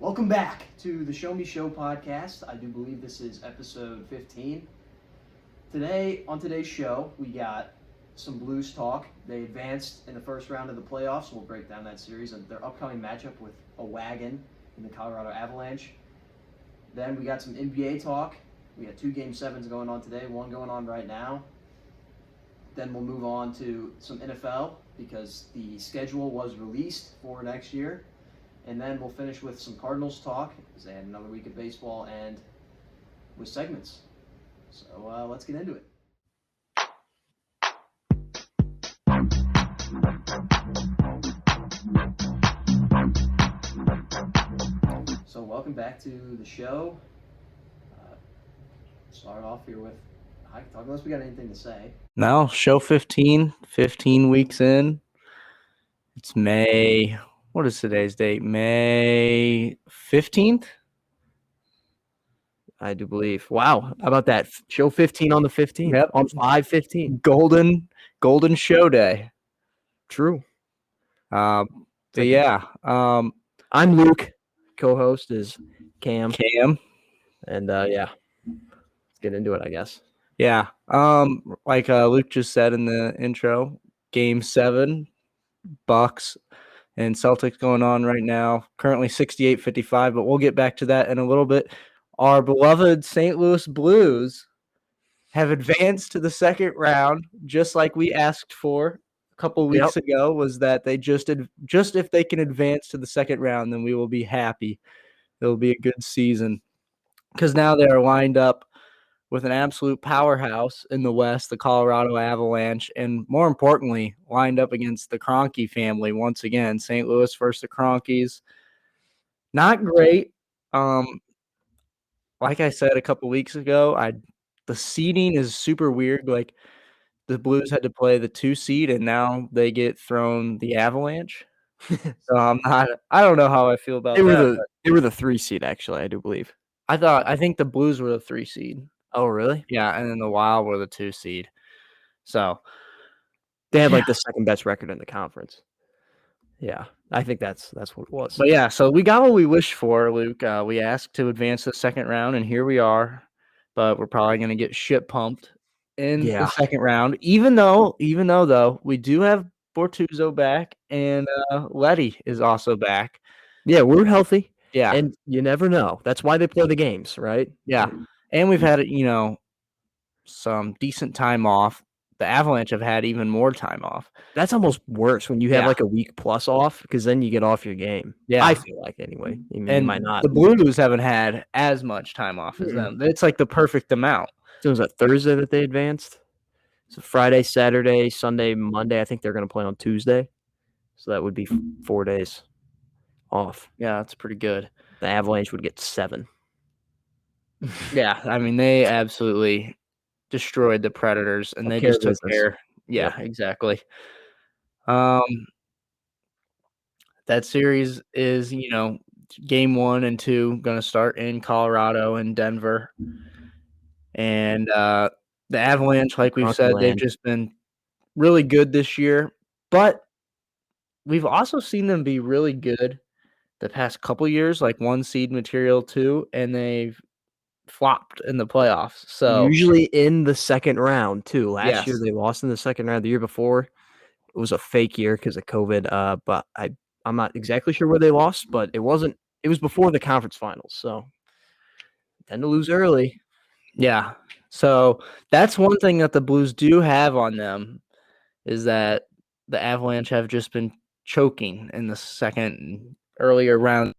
Welcome back to the Show Me Show podcast. I do believe this is episode 15. On today's show, we got some Blues talk. They advanced in the first round of the playoffs. We'll break down that series and their upcoming matchup with a wagon in the Colorado Avalanche. Then we got some NBA talk. We got 2 Game 7s going on today, one going on right now. Then we'll move on to some NFL because the schedule was released for next year. And then we'll finish with some Cardinals talk because they had another week of baseball and with segments. So let's get into it. So welcome back to the show. Start off here with high talk, unless we got anything to say. No, show 15 weeks in. It's May. What is today's date? May 15th? I do believe. Wow. How about that? Show 15 on the 15th. Yep. On 5/15. Golden show day. True. But yeah. I'm Luke. Co-host is Cam. And yeah. Let's get into it, I guess. Yeah. Like Luke just said in the intro, Game 7, Bucks and Celtics going on right now. Currently 68-55, but we'll get back to that in a little bit. Our beloved St. Louis Blues have advanced to the second round, just like we asked for a couple weeks ago, was that they just if they can advance to the second round, then we will be happy. It'll be a good season. Because now they are lined up with an absolute powerhouse in the West, the Colorado Avalanche, and more importantly, lined up against the Kroenke family once again. St. Louis versus the Kroenkes. Not great. Like I said a couple weeks ago, the seeding is super weird. Like the Blues had to play the 2 seed, and now they get thrown the Avalanche. So I don't know how I feel about that. They were the 3 seed, actually, I do believe. I think the Blues were the 3 seed. Oh, really? Yeah, and then the Wild were the 2 seed. So they had like the second best record in the conference. Yeah, I think that's what it was. But yeah, so we got what we wished for, Luke. We asked to advance to the second round, and here we are. But we're probably going to get shit pumped in the second round. Even though we do have Bortuzzo back, and Letty is also back. Yeah, we're healthy. Yeah, and you never know. That's why they play the games, right? Yeah, and we've had some decent time off. The Avalanche have had even more time off. That's almost worse when you have like a week plus off, because then you get off your game. Yeah, I feel like anyway. And you might not. The Blues haven't had as much time off as them. It's like the perfect amount. So it was a Thursday that they advanced. So Friday, Saturday, Sunday, Monday. I think they're going to play on Tuesday. So that would be 4 days off. Yeah, that's pretty good. The Avalanche would get 7. Yeah, I mean, they absolutely destroyed the Predators, and they just took care. Yeah, exactly. That series is, game 1 and 2 going to start in Colorado and Denver. And the Avalanche, like we've said, they've just been really good this year. But we've also seen them be really good the past couple years, like 1 seed material too, and they've flopped in the playoffs. So usually in the second round too. Last year they lost in the second round. The year before it was a fake year because of COVID. But I'm not exactly sure where they lost, but it was before the conference finals. So tend to lose early. Yeah. So that's one thing that the Blues do have on them, is that the Avalanche have just been choking in the second earlier round.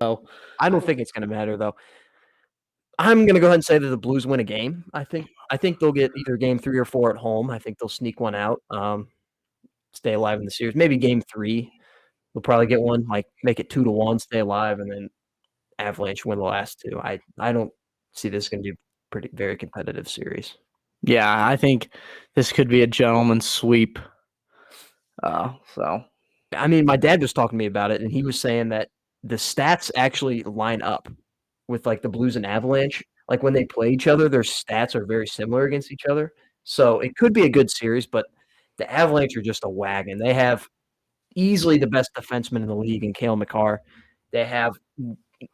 So I don't think it's going to matter though. I'm going to go ahead and say that the Blues win a game. I think they'll get either game 3 or 4 at home. I think they'll sneak one out, stay alive in the series. Maybe game 3, they'll probably get one, like make it 2-1, stay alive, and then Avalanche win the last 2. I don't see this going to be a very competitive series. Yeah, I think this could be a gentleman's sweep. So, I mean, my dad was talking to me about it, and he was saying that the stats actually line up with like the Blues and Avalanche. Like when they play each other, their stats are very similar against each other. So it could be a good series, but the Avalanche are just a wagon. They have easily the best defenseman in the league in Cale Makar, They have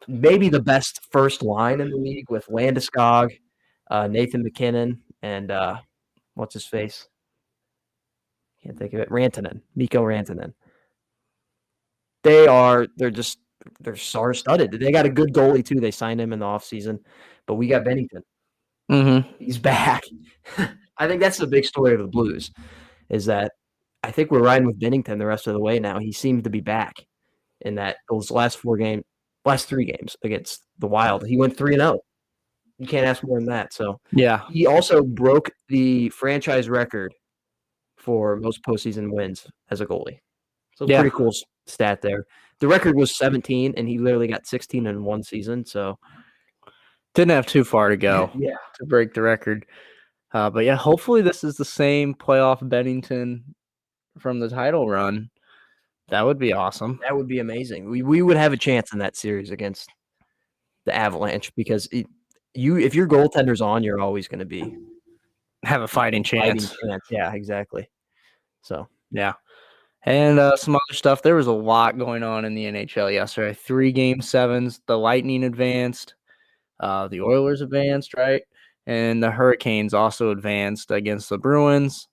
maybe the best first line in the league with Landeskog, Nathan McKinnon, and what's his face? Can't think of it. Mikko Rantanen. They're star-studded. They got a good goalie too. They signed him in the offseason, but we got Bennington. Mm-hmm. He's back. I think that's the big story of the Blues, is that I think we're riding with Bennington the rest of the way now. He seemed to be back in those last 3 games against the Wild. He went 3-0. You can't ask more than that. So Yeah. he also broke the franchise record for most postseason wins as a goalie. So pretty cool stat there. The record was 17, and he literally got 16 in one season. So didn't have too far to go yeah, to break the record. But yeah, hopefully this is the same playoff Bennington from the title run. That would be awesome. That would be amazing. We would have a chance in that series against the Avalanche because if your goaltender's on, you're always going to have a fighting chance. Yeah, exactly. So yeah. And some other stuff. There was a lot going on in the NHL yesterday. 3 Game 7s. The Lightning advanced. The Oilers advanced, right? And the Hurricanes also advanced against the Bruins.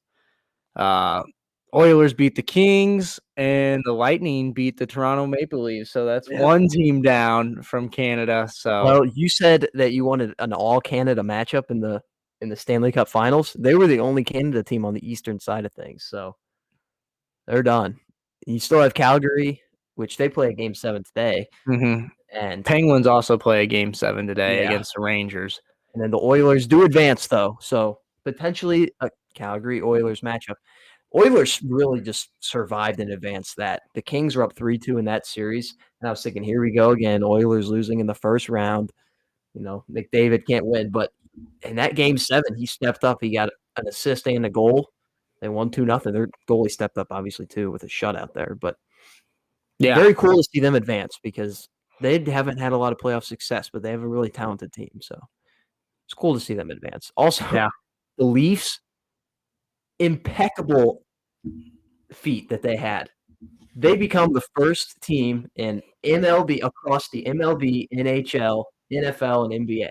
Oilers beat the Kings, and the Lightning beat the Toronto Maple Leafs. So that's one team down from Canada. So well, you said that you wanted an all-Canada matchup in the Stanley Cup Finals. They were the only Canada team on the eastern side of things, so they're done. You still have Calgary, which they play a Game 7 today. Mm-hmm. And Penguins also play a Game 7 today against the Rangers. And then the Oilers do advance, though. So potentially a Calgary Oilers matchup. Oilers really just survived and advanced that. The Kings were up 3-2 in that series. And I was thinking, here we go again. Oilers losing in the first round. McDavid can't win. But in that Game 7, he stepped up. He got an assist and a goal. They won 2-0. Their goalie stepped up, obviously, too, with a shutout there. But very cool to see them advance because they haven't had a lot of playoff success, but they have a really talented team. So it's cool to see them advance. Also, the Leafs, impeccable feat that they had. They become the first team in MLB, across the MLB, NHL, NFL, and NBA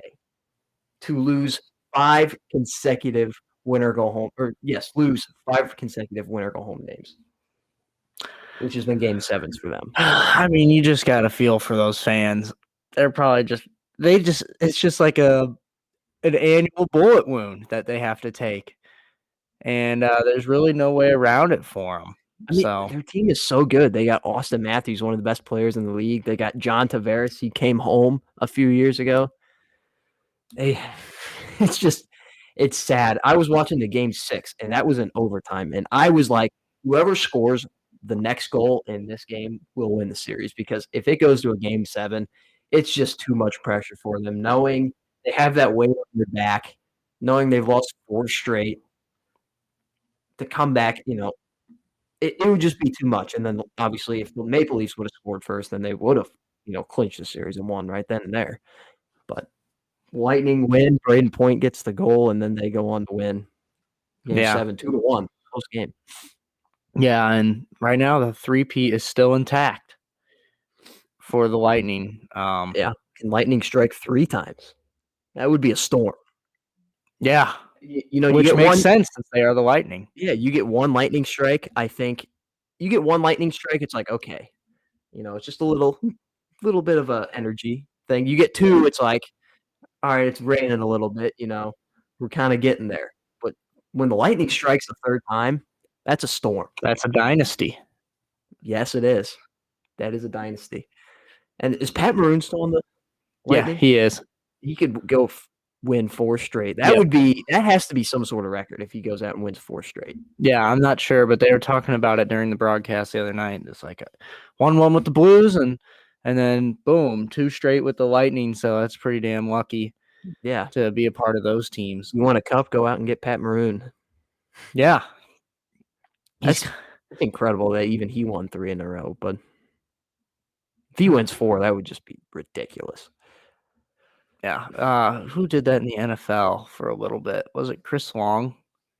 to lose 5 consecutive lose 5 consecutive winner-go-home games, which has been Game 7s for them. I mean, you just got to feel for those fans. They're probably it's just like an annual bullet wound that they have to take. And there's really no way around it for them. Their team is so good. They got Austin Matthews, one of the best players in the league. They got John Tavares. He came home a few years ago. It's sad. I was watching the Game 6, and that was in overtime. And I was like, whoever scores the next goal in this game will win the series, because if it goes to a Game 7, it's just too much pressure for them, knowing they have that weight on their back, knowing they've lost 4 straight. To come back, it would just be too much. And then obviously if the Maple Leafs would have scored first, then they would have, clinched the series and won right then and there. But Lightning win, Braden Point gets the goal, and then they go on to win Game 7, 2-1, close game. Yeah, and right now the 3-peat is still intact for the Lightning. Can Lightning strike 3 times? That would be a storm. Yeah. Which makes sense since they are the Lightning. Yeah, you get 1 lightning strike. I think you get 1 lightning strike. It's like, okay, it's just a little bit of a energy thing. You get 2, it's like, all right, it's raining a little bit. We're kind of getting there. But when the Lightning strikes the 3rd time, that's a storm. That's a dynasty. Yes, it is. That is a dynasty. And is Pat Maroon still on the Lightning? Yeah, he is. He could go win 4 straight. That has to be some sort of record if he goes out and wins 4 straight. Yeah, I'm not sure, but they were talking about it during the broadcast the other night. It's like 1-1 with the Blues, and then boom, 2 straight with the Lightning. So that's pretty damn lucky. Yeah, to be a part of those teams. You want a cup? Go out and get Pat Maroon. Yeah, that's incredible that even he won 3 in a row. But if he wins 4, that would just be ridiculous. Yeah. Who did that in the NFL for a little bit? Was it Chris Long?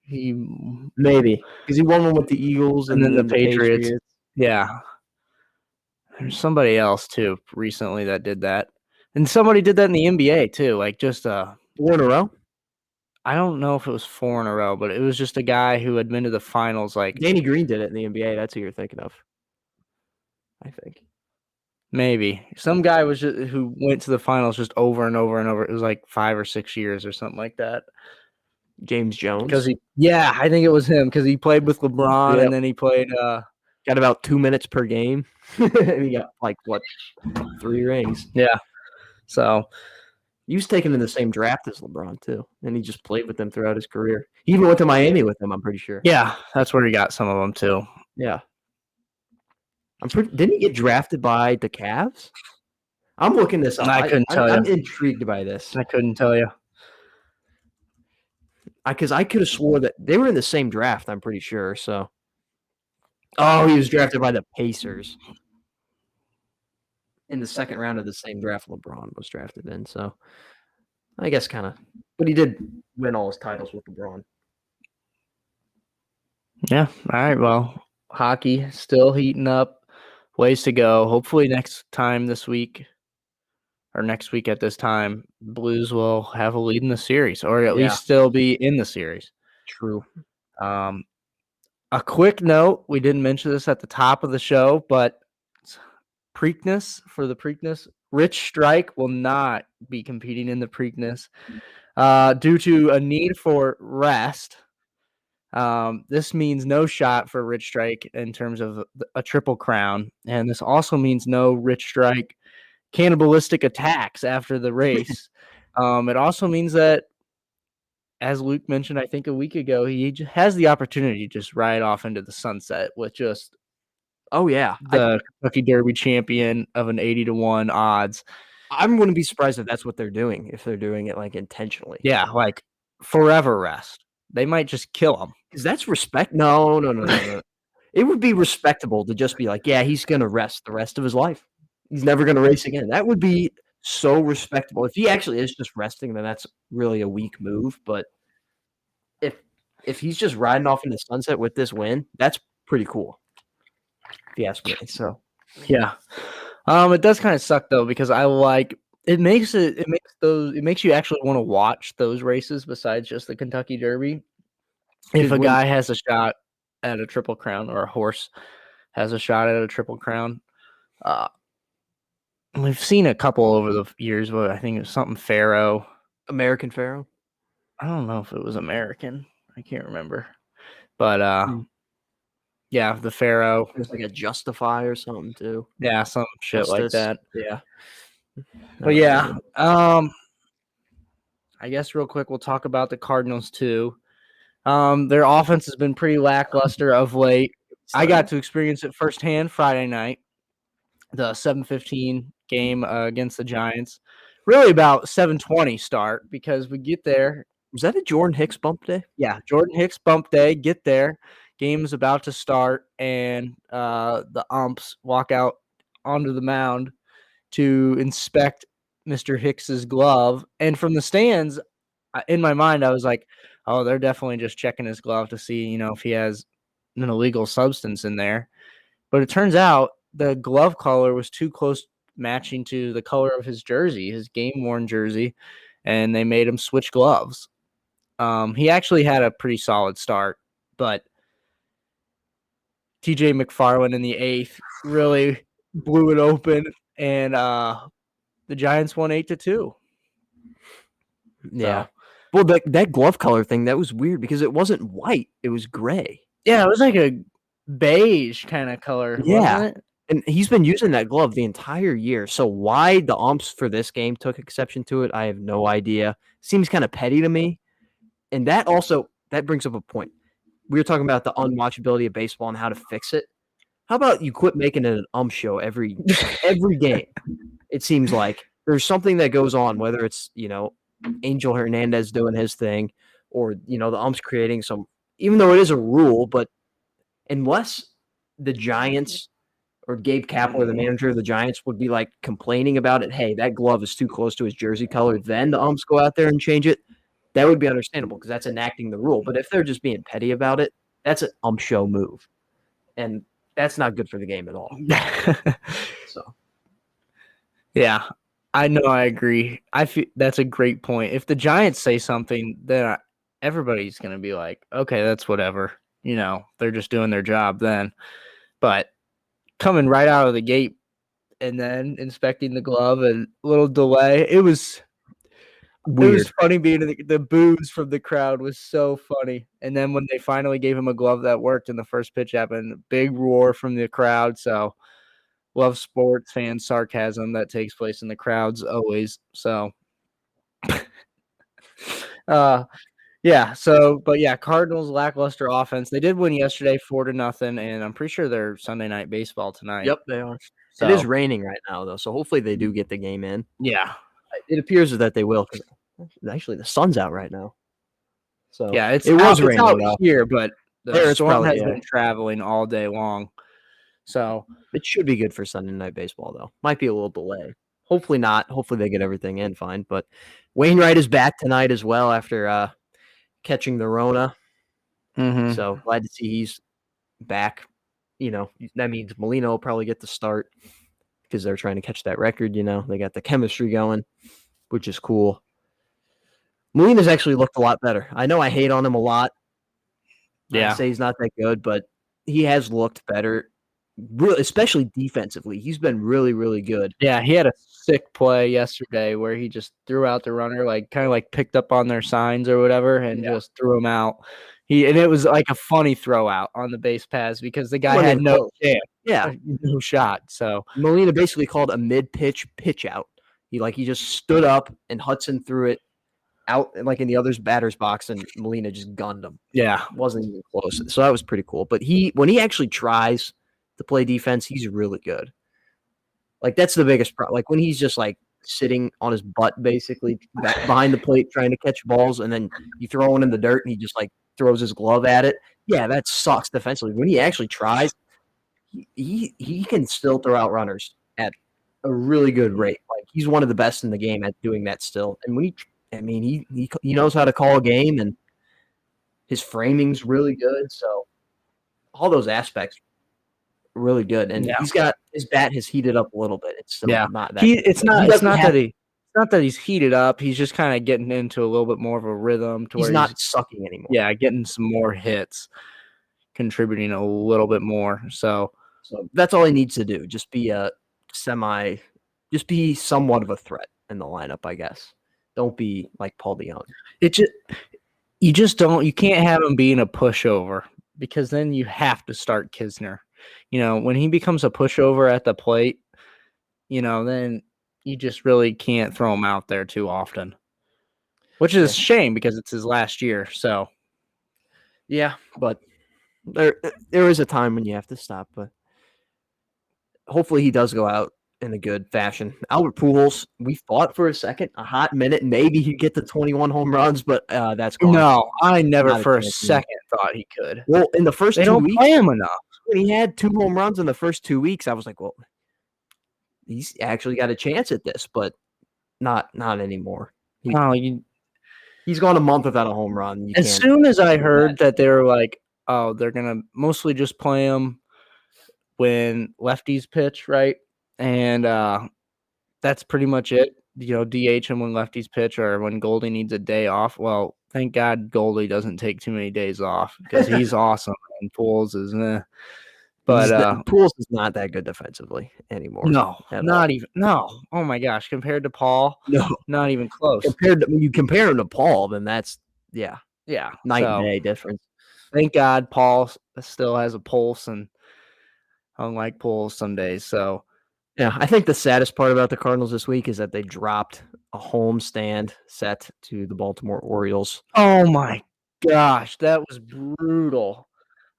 Maybe because he won one with the Eagles and then the Patriots. Yeah. There's somebody else too recently that did that, and somebody did that in the NBA too. Like just 4 in a row. I don't know if it was 4 in a row, but it was just a guy who had been to the finals. Like Danny Green did it in the NBA. That's who you're thinking of, I think. maybe some guy was just, who went to the finals just over and over and over. It was like 5 or 6 years or something like that. James Jones. Because I think it was him because he played with LeBron Yep. and then he played. Got about 2 minutes per game. And he got like 3 rings. Yeah. So he was taken in the same draft as LeBron too, and he just played with them throughout his career. He even went to Miami with them. I'm pretty sure. yeah, that's where he got some of them too. Yeah. Didn't he get drafted by the Cavs? I'm looking this up. I couldn't tell you. I'm intrigued by this. I couldn't tell you. Because I could have swore that they were in the same draft, I'm pretty sure. So, oh, he was drafted by the Pacers in the second round of the same draft LeBron was drafted in. So, I guess kind of. But he did win all his titles with LeBron. Yeah. All right. Well, hockey still heating up. Ways to go. Hopefully next time this week or next week at this time, Blues will have a lead in the series or at least still be in the series. True. A quick note, we didn't mention this at the top of the show, but Preakness, Rich Strike will not be competing in the Preakness due to a need for rest. This means no shot for Rich Strike in terms of a triple crown, and this also means no Rich Strike cannibalistic attacks after the race. It also means that, as Luke mentioned, I think a week ago, he has the opportunity to just ride off into the sunset with just the Kentucky Derby champion of an 80-1 odds. I wouldn't be surprised if that's what they're doing, if they're doing it like intentionally. Yeah, like forever rest. They might just kill him. Because that's respect. No. It would be respectable to just be like, yeah, he's going to rest the rest of his life. He's never going to race again. That would be so respectable. If he actually is just resting, then that's really a weak move. But if he's just riding off in the sunset with this win, that's pretty cool. If you ask me. So yeah. It does kind of suck though, because I like it makes you actually want to watch those races besides just the Kentucky Derby. If a guy has a shot at a triple crown or a horse has a shot at a triple crown, we've seen a couple over the years, but I think it was something Pharaoh. American Pharaoh? I don't know if it was American. I can't remember. But yeah, the Pharaoh. There's like a Justify or something too. Yeah, some shit like that. Yeah. But yeah, I guess real quick we'll talk about the Cardinals too. Their offense has been pretty lackluster of late. I got to experience it firsthand Friday night, the 7:15 game against the Giants. Really about 7:20 start because we get there. Was that a Jordan Hicks bump day? Yeah, Jordan Hicks bump day. Get there. Game's about to start, and the umps walk out onto the mound to inspect Mr. Hicks's glove. And from the stands, in my mind, I was like, oh, they're definitely just checking his glove to see, if he has an illegal substance in there. But it turns out the glove color was too close matching to the color of his jersey, his game-worn jersey, and they made him switch gloves. He actually had a pretty solid start, but TJ McFarland in the 8th really blew it open, and the Giants won 8-2. Yeah. Well, that glove color thing, that was weird because it wasn't white. It was gray. Yeah, it was like a beige kind of color. Yeah. Wasn't it? And he's been using that glove the entire year. So why the umps for this game took exception to it, I have no idea. Seems kind of petty to me. And that brings up a point. We were talking about the unwatchability of baseball and how to fix it. How about you quit making it an ump show every game? It seems like there's something that goes on, whether it's, Angel Hernandez doing his thing or, the umps creating some, even though it is a rule, but unless the Giants or Gabe Kapler, the manager of the Giants, would be like complaining about it, hey, that glove is too close to his jersey color, then the umps go out there and change it, that would be understandable because that's enacting the rule. But if they're just being petty about it, that's an ump show move. And that's not good for the game at all. Yeah, I know. I agree. I feel that's a great point. If the Giants say something, then everybody's going to be like, okay, that's whatever. They're just doing their job then. But coming right out of the gate and then inspecting the glove and a little delay, it was Weird. funny being the boos from the crowd was so funny. And then when they finally gave him a glove that worked and the first pitch happened, big roar from the crowd. So love sports fan sarcasm that takes place in the crowds always. So, yeah. So, but yeah, Cardinals lackluster offense. They did win yesterday 4-0, and I'm pretty sure they're Sunday Night Baseball tonight. Yep, they are. So, it is raining right now, though, so hopefully they do get the game in. Yeah. It appears that they will, because actually the sun's out right now. So yeah, it was raining out though. here, but the There it's storm probably, has been traveling all day long. So it should be good for Sunday Night Baseball, though. Might be a little delay. Hopefully not. Hopefully they get everything in fine. But Wainwright is back tonight as well after catching the Rona. So glad to see he's back. That means Molina will probably get the start because they're trying to catch that record. They got the chemistry going, which is cool. Molina's actually looked a lot better. I know I hate on him a lot. Yeah. I say he's not that good, but he has looked better, really, especially defensively. He's been really, really good. Yeah, he had a sick play yesterday where he just threw out the runner, kind of picked up on their signs or whatever and just threw him out. And it was like a funny throw out on the base pass because the guy had no chance. Yeah, no shot. So Molina basically called a mid-pitch pitch out. He just stood up and Hudson threw it out in the other's batter's box, and Molina just gunned him. Yeah, wasn't even close. So that was pretty cool. But when he actually tries to play defense, he's really good. That's the biggest problem. When he's just sitting on his butt, basically behind the plate, trying to catch balls, and then you throw one in the dirt, and he just throws his glove at it. Yeah, that sucks defensively. When he actually tries, he can still throw out runners at a really good rate. He's one of the best in the game at doing that still. And when he knows how to call a game, and his framing's really good. So all those aspects are really good. And he's got his bat has heated up a little bit. It's still not that. It's not that he's heated up. He's just kind of getting into a little bit more of a rhythm. He's not sucking anymore. Yeah, getting some more hits, contributing a little bit more. So that's all he needs to do. Just be just be somewhat of a threat in the lineup, I guess. Don't be like Paul DeYoung. You can't have him being a pushover because then you have to start Kisner. When he becomes a pushover at the plate, then you just really can't throw him out there too often, which is a shame because it's his last year. So, yeah, but there is a time when you have to stop. But hopefully he does go out in a good fashion. Albert Pujols, we fought for a hot minute. Maybe he'd get the 21 home runs, but that's gone. No, I never for a second thought he could. Well, in the first 2 weeks, play him enough. When he had 2 home runs in the first 2 weeks, I was like, well, he's actually got a chance at this, but not anymore. He's gone a month without a home run. As soon as I heard that they were they're going to mostly just play him when lefties pitch, right? And that's pretty much it. DH him when lefties pitch or when Goldie needs a day off. Well, thank God Goldie doesn't take too many days off because he's awesome and Pujols is But Pujols is not that good defensively anymore. No, not even. No. Oh my gosh, compared to Paul, no, not even close. When you compare him to Paul, then that's yeah, night and day difference. Thank God Paul still has a pulse, and unlike Pujols some days. So yeah, I think the saddest part about the Cardinals this week is that they dropped a homestand set to the Baltimore Orioles. Oh my gosh, that was brutal.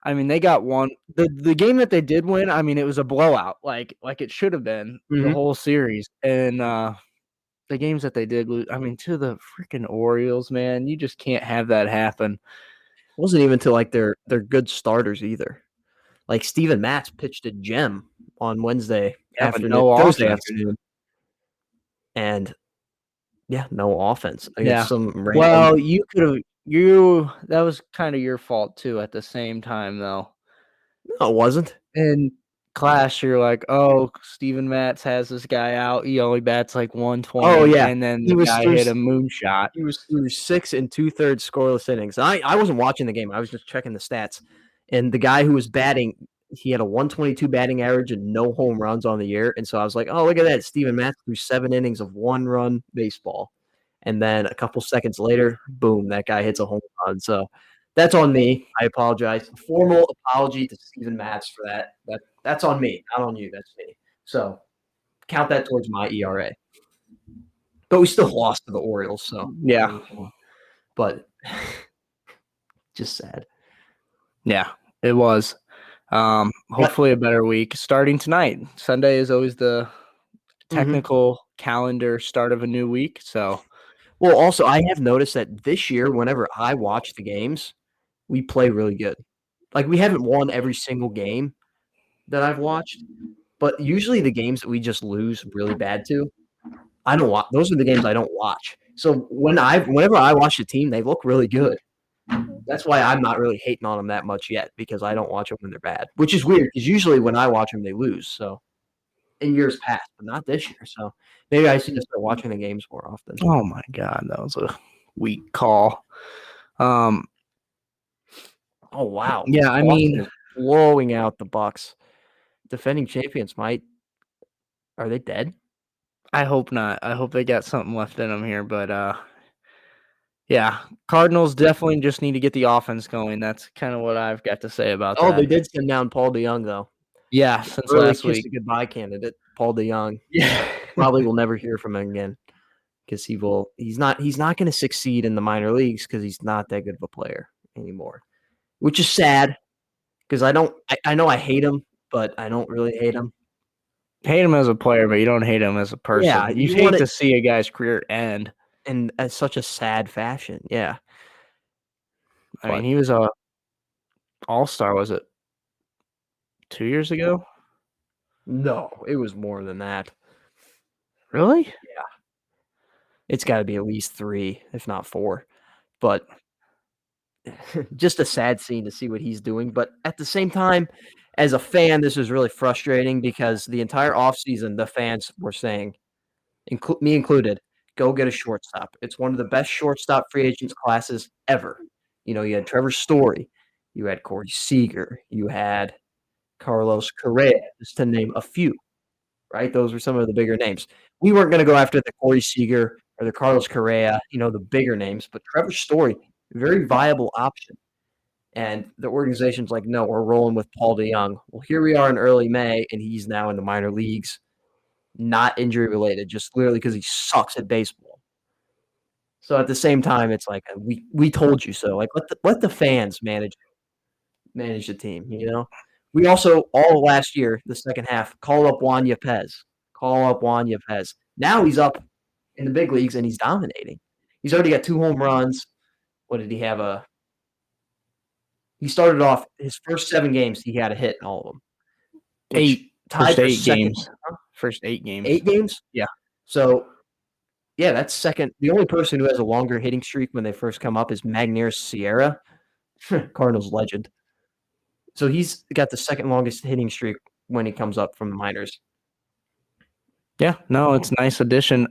I mean, they got one. The game that they did win, I mean, it was a blowout, like it should have been the whole series. And the games that they did lose, I mean, to the freaking Orioles, man, you just can't have that happen. It wasn't even to their good starters either. Steven Matz pitched a gem on Thursday afternoon. And no offense against some random. Well, you could have. That was kind of your fault too at the same time though. No, it wasn't. And class, you're like, oh, Steven Matz has this guy out. He only bats like 120. Oh, yeah. And then He the was guy through hit a moonshot. He was through 6 2/3 scoreless innings. I wasn't watching the game. I was just checking the stats. And the guy who was batting, he had a 122 batting average and no home runs on the year. And so I was like, oh, look at that. Steven Matz threw 7 innings of 1-run baseball. And then a couple seconds later, boom, that guy hits a home run. So that's on me. I apologize. Formal apology to Steven Matz for that. That's on me, not on you. That's me. So count that towards my ERA. But we still lost to the Orioles, so Yeah. But just sad. Yeah, it was. Hopefully a better week starting tonight. Sunday is always the technical calendar start of a new week. So, well, also I have noticed that this year, whenever I watch the games, we play really good. Like we haven't won every single game that I've watched, but usually the games that we just lose really bad to, I don't watch. Those are the games I don't watch. So whenever I watch the team, they look really good. That's why I'm not really hating on them that much yet, because I don't watch them when they're bad, which is weird because usually when I watch them, they lose. So in years past, but not this year. So maybe I should just start watching the games more often. oh my God, that was a weak call. Oh wow. Yeah, I Boston mean, is blowing out the Bucks. Defending champions are they dead? I hope not. I hope they got something left in them here, but yeah, Cardinals definitely just need to get the offense going. That's kind of what I've got to say about that. Oh, they did send down Paul DeYoung though. Yeah, since Really last kissed week. a goodbye candidate, Paul DeYoung. Yeah. Probably will never hear from him again because he's not going to succeed in the minor leagues because he's not that good of a player anymore, which is sad because I know I hate him, but I don't really hate him. Hate him as a player, but you don't hate him as a person. Yeah, you hate to see a guy's career end. And at such a sad fashion. Yeah. I mean, he was a all-star, was it 2 years ago? No, it was more than that. Really? Yeah. It's got to be at least 3, if not 4. But just a sad scene to see what he's doing. But at the same time, as a fan, this was really frustrating because the entire offseason, the fans were saying, me included, go get a shortstop. It's one of the best shortstop free agents classes ever. You know, you had Trevor Story, you had Corey Seager, you had Carlos Correa, just to name a few, right? Those were some of the bigger names. We weren't going to go after the Corey Seager or the Carlos Correa, the bigger names, but Trevor Story, very viable option. And the organization's like, no, we're rolling with Paul DeYoung. Well, here we are in early May, and he's now in the minor leagues, not injury related, just literally because he sucks at baseball. So at the same time, it's like we told you so. Like let the fans manage the team. We also all last year, the second half, called up Juan Yepez. Now he's up in the big leagues and he's dominating. He's already got 2 home runs. What did he have? He started off his first 7 games. He had a hit in all of them. 8 tied for 8 second. games. First 8 games. 8 games? Yeah. So, yeah, that's second. The only person who has a longer hitting streak when they first come up is Magneuris Sierra, Cardinals legend. So he's got the second longest hitting streak when he comes up from the minors. Yeah, no, it's a nice addition.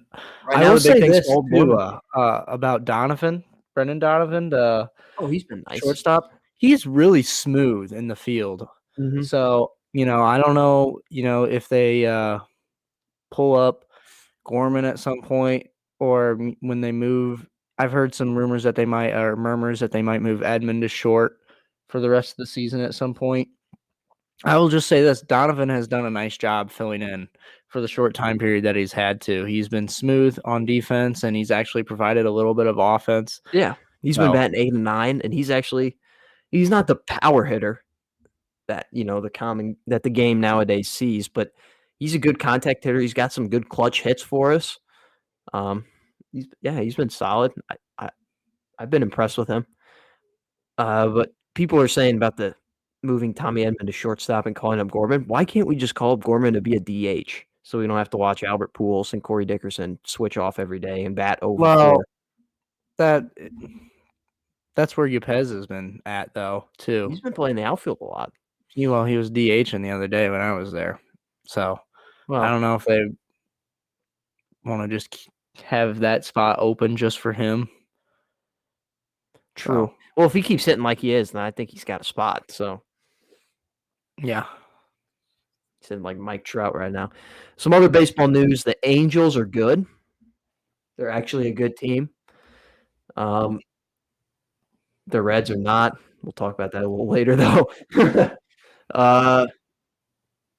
Right I now, will the big say thing's this called too, Morant. about Brendan Donovan, the he's been nice. shortstop. He's really smooth in the field. Mm-hmm. So, I don't know, if they pull up Gorman at some point or when they move. I've heard some murmurs that they might move Edmund to short for the rest of the season at some point. I will just say this. Donovan has done a nice job filling in for the short time period that he's had to. He's been smooth on defense, and he's actually provided a little bit of offense. Yeah, he's been batting 8 and 9, and he's not the power hitter that that the game nowadays sees, but he's a good contact hitter. He's got some good clutch hits for us. He's been solid. I've been impressed with him. But people are saying about the moving Tommy Edman to shortstop and calling up Gorman. Why can't we just call up Gorman to be a DH so we don't have to watch Albert Pujols and Corey Dickerson switch off every day and bat over? Well, that's where Yepez has been at, though, too. He's been playing the outfield a lot. He was DHing the other day when I was there. So Well, I don't know if they want to just have that spot open just for him. true. So, Well, if he keeps hitting like he is, then I think he's got a spot. So yeah. he's hitting like Mike Trout right now. Some other baseball news: the Angels are good. They're actually a good team. The Reds are not. We'll talk about that a little later, though.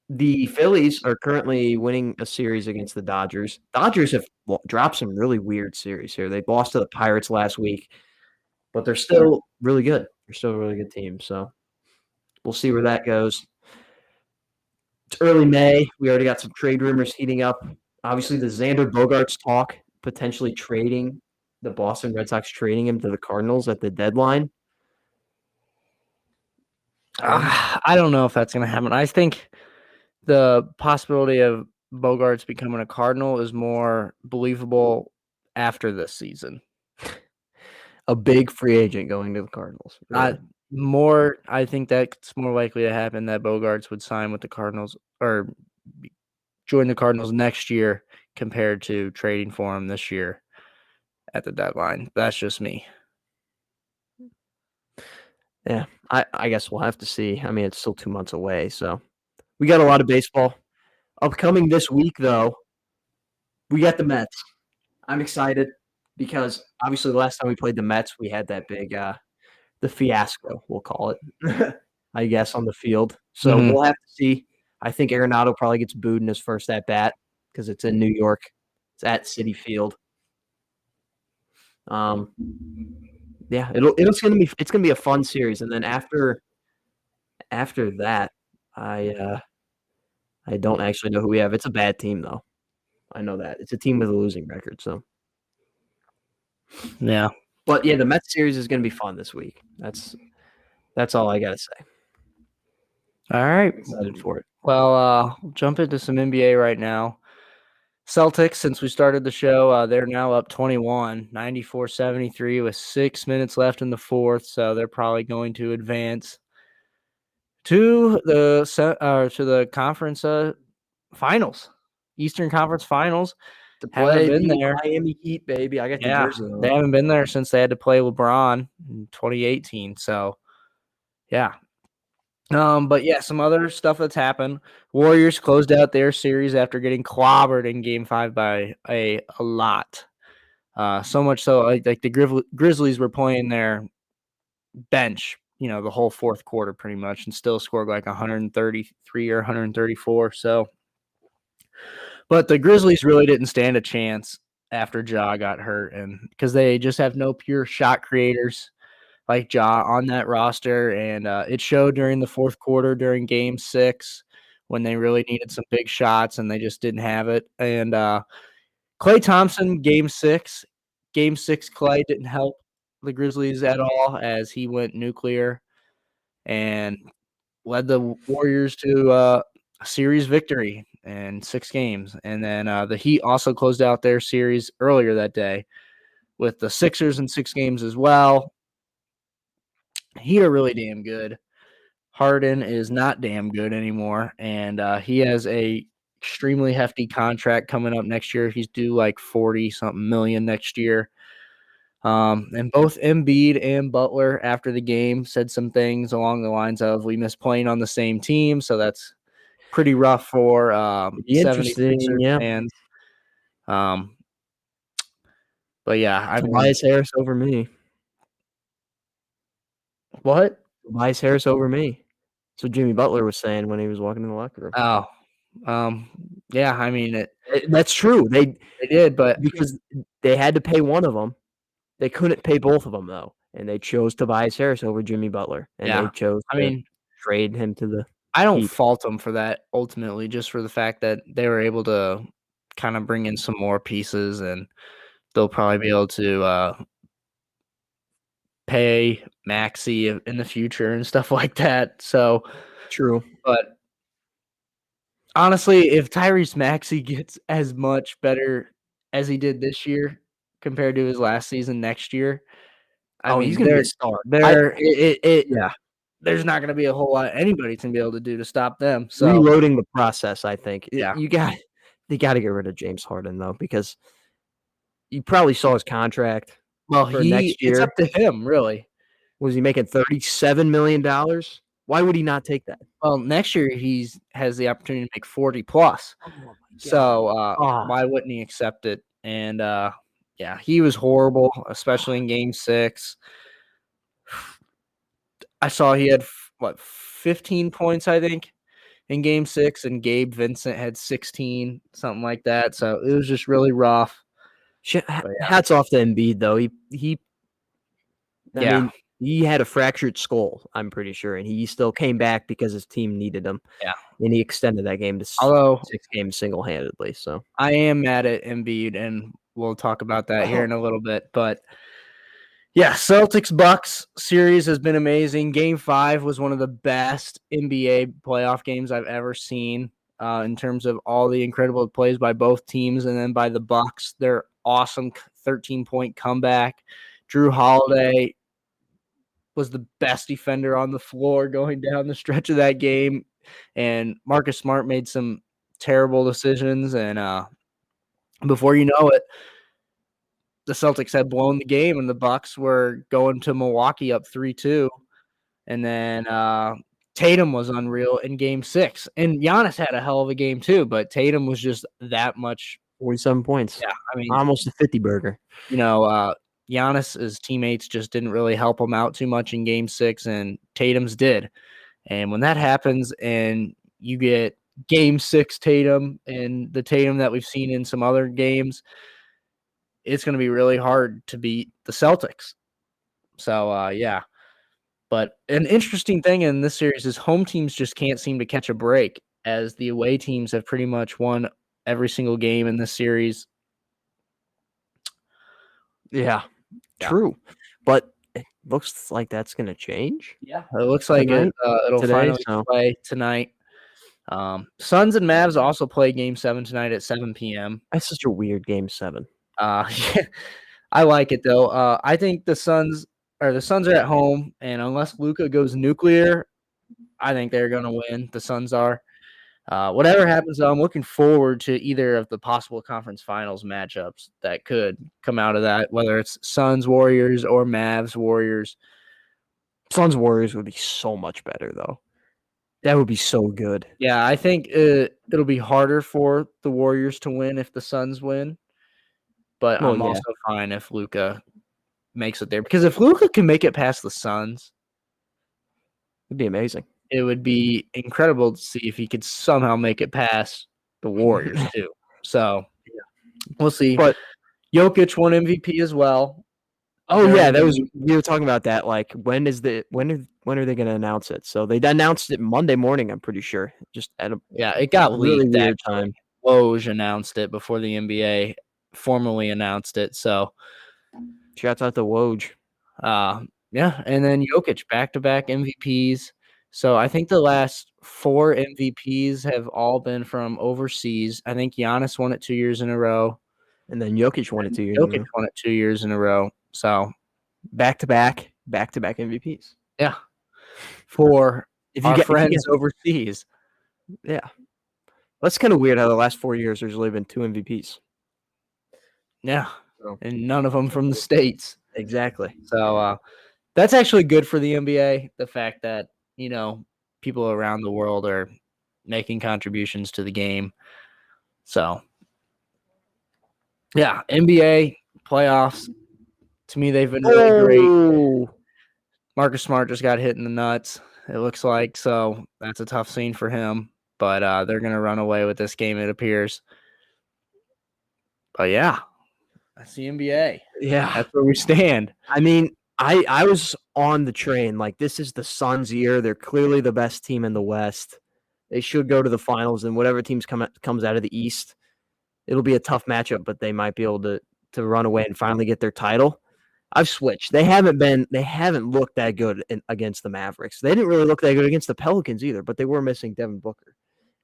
The Phillies are currently winning a series against the Dodgers. Dodgers have dropped some really weird series here. They lost to the Pirates last week, but they're still really good. They're still a really good team. So we'll see where that goes. It's early May. We already got some trade rumors heating up. Obviously, the Xander Bogaerts talk, potentially trading the Boston Red Sox, trading him to the Cardinals at the deadline. I don't know if that's going to happen. I think the possibility of Bogarts becoming a Cardinal is more believable after this season. A big free agent going to the Cardinals. Really. I think that's more likely to happen that Bogarts would sign with the Cardinals or join the Cardinals next year compared to trading for him this year at the deadline. That's just me. Yeah, I guess we'll have to see. I mean, it's still 2 months away, so we got a lot of baseball. Upcoming this week, though, we got the Mets. I'm excited because obviously the last time we played the Mets, we had that big the fiasco, we'll call it, I guess, on the field. So we'll have to see. I think Arenado probably gets booed in his first at bat because it's in New York. It's at Citi Field. Yeah, it's gonna be a fun series, and then after that, I don't actually know who we have. It's a bad team though. I know that it's a team with a losing record. So yeah, but yeah, the Mets series is gonna be fun this week. That's all I gotta say. All right, I'm excited for it. Well, we'll jump into some NBA right now. Celtics, since we started the show, they're now up 21, 94-73 with 6 minutes left in the fourth. So they're probably going to advance to the conference finals, Eastern Conference Finals. To play Haven't been the there. Miami Heat, baby. I got the jersey on. They haven't been there since they had to play LeBron in 2018. So, yeah. But yeah, some other stuff that's happened. Warriors closed out their series after getting clobbered in Game 5 by a lot. So much so, like the Grizzlies were playing their bench, the whole fourth quarter pretty much, and still scored like 133 or 134. So, but the Grizzlies really didn't stand a chance after Ja got hurt, and because they just have no pure shot creators like Ja on that roster, and it showed during the fourth quarter during Game 6 when they really needed some big shots, and they just didn't have it. And Klay Thompson, Game 6, Klay didn't help the Grizzlies at all as he went nuclear and led the Warriors to a series victory in 6 games. And then the Heat also closed out their series earlier that day with the Sixers in 6 games as well. Heat are really damn good. Harden is not damn good anymore, and he has a extremely hefty contract coming up next year. He's due like 40-something million next year. And both Embiid and Butler after the game said some things along the lines of, we miss playing on the same team, so that's pretty rough for 76ers fans. But yeah, Tobias Harris over me. What? Tobias Harris over me. That's what Jimmy Butler was saying when he was walking in the locker room. Oh, yeah. I mean, that's true. They did, but because they had to pay one of them, they couldn't pay both of them though, and they chose Tobias Harris over Jimmy Butler, and they chose. Trade him to the. I don't fault them for that ultimately, just for the fact that they were able to kind of bring in some more pieces, and they'll probably be able to pay Maxey in the future and stuff like that. So true. But honestly, if Tyrese Maxey gets as much better as he did this year compared to his last season next year, I mean, he's going to be a star. Yeah. there's not going to be a whole lot anybody can be able to do to stop them. So reloading the process, I think. Yeah. They got to get rid of James Harden though, because you probably saw his contract. well, for next it's year. up to him, really. Was he making $37 million? Why would he not take that? Well, next year has the opportunity to make 40 plus. Oh my God. So why wouldn't he accept it? And yeah, he was horrible, especially in Game 6. I saw he had 15 points, I think, in Game 6, and Gabe Vincent had 16, something like that. So it was just really rough. Hats off to Embiid though. I mean, he had a fractured skull, I'm pretty sure, and he still came back because his team needed him. Yeah. And he extended that game to 6 games single-handedly. So I am mad at Embiid, and we'll talk about that here in a little bit. But yeah, Celtics-Bucks series has been amazing. Game 5 was one of the best NBA playoff games I've ever seen in terms of all the incredible plays by both teams, and then by the Bucks, their awesome 13-point comeback. Drew Holiday was the best defender on the floor going down the stretch of that game, and Marcus Smart made some terrible decisions, and before you know it, the Celtics had blown the game, and the Bucks were going to Milwaukee up 3-2, and then Tatum was unreal in Game 6, and Giannis had a hell of a game too, but Tatum was just that much. 47 points. Yeah, I mean, almost a 50 burger. Giannis's teammates just didn't really help him out too much in Game 6, and Tatum's did. And when that happens and you get Game 6 Tatum and the Tatum that we've seen in some other games, it's going to be really hard to beat the Celtics. So, yeah. But an interesting thing in this series is home teams just can't seem to catch a break, as the away teams have pretty much won every single game in this series. Yeah. True. But it looks like that's going to change. Yeah, it looks like it'll finally play tonight. Suns and Mavs also play Game 7 tonight at 7 p.m. That's such a weird Game 7. Yeah, I like it though. I think the Suns are at home, and unless Luka goes nuclear, I think they're going to win. The Suns are. Whatever happens, though, I'm looking forward to either of the possible conference finals matchups that could come out of that, whether it's Suns Warriors or Mavs Warriors. Suns Warriors would be so much better, though. That would be so good. Yeah, I think it'll be harder for the Warriors to win if the Suns win, but I'm also fine if Luka makes it there, because if Luka can make it past the Suns, it'd be amazing. It would be incredible to see if he could somehow make it past the Warriors too. So we'll see. But Jokic won MVP as well. Oh yeah, we were talking about that. Like, when are they going to announce it? So they announced it Monday morning, I'm pretty sure. Just at it got really leaked weird time. Woj announced it before the NBA formally announced it. So shouts out to Woj. Yeah, and then Jokic back-to-back MVPs. So I think the last 4 MVPs have all been from overseas. I think Giannis won it 2 years in a row. And then Jokic won it 2 years Jokic won it 2 years in a row. So back-to-back MVPs. Yeah. For our friends overseas. Yeah. That's kind of weird how the last 4 years there's only been 2 MVPs. Yeah. And none of them from the States. Exactly. So that's actually good for the NBA, the fact that, people around the world are making contributions to the game. So, yeah, NBA playoffs, to me, they've been really great. Marcus Smart just got hit in the nuts, it looks like. So that's a tough scene for him. But they're going to run away with this game, it appears. But, yeah, that's the NBA. Yeah. That's where we stand. I mean, I was on the train. Like, this is the Suns' year. They're clearly the best team in the West. They should go to the finals, and whatever teams comes out of the East, it'll be a tough matchup, but they might be able to run away and finally get their title. I've switched. They haven't looked that good against the Mavericks. They didn't really look that good against the Pelicans either, but they were missing Devin Booker.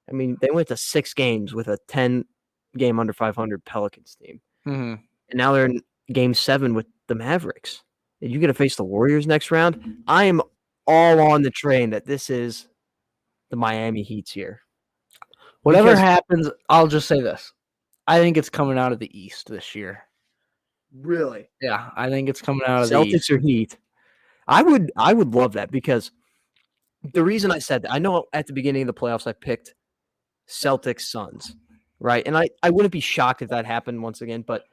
I mean, they went to 6 games with a 10-game under 500 Pelicans team. Mm-hmm. And now they're in Game 7 with the Mavericks. And you're going to face the Warriors next round. I am all on the train that this is the Miami Heat's year. Whatever Because- happens, I'll just say this. I think it's coming out of the East this year. Really? Yeah, I think it's coming out of the Celtics East. or Heat? I would love that because the reason I said that, I know at the beginning of the playoffs I picked Celtics Suns, right? And I wouldn't be shocked if that happened once again, but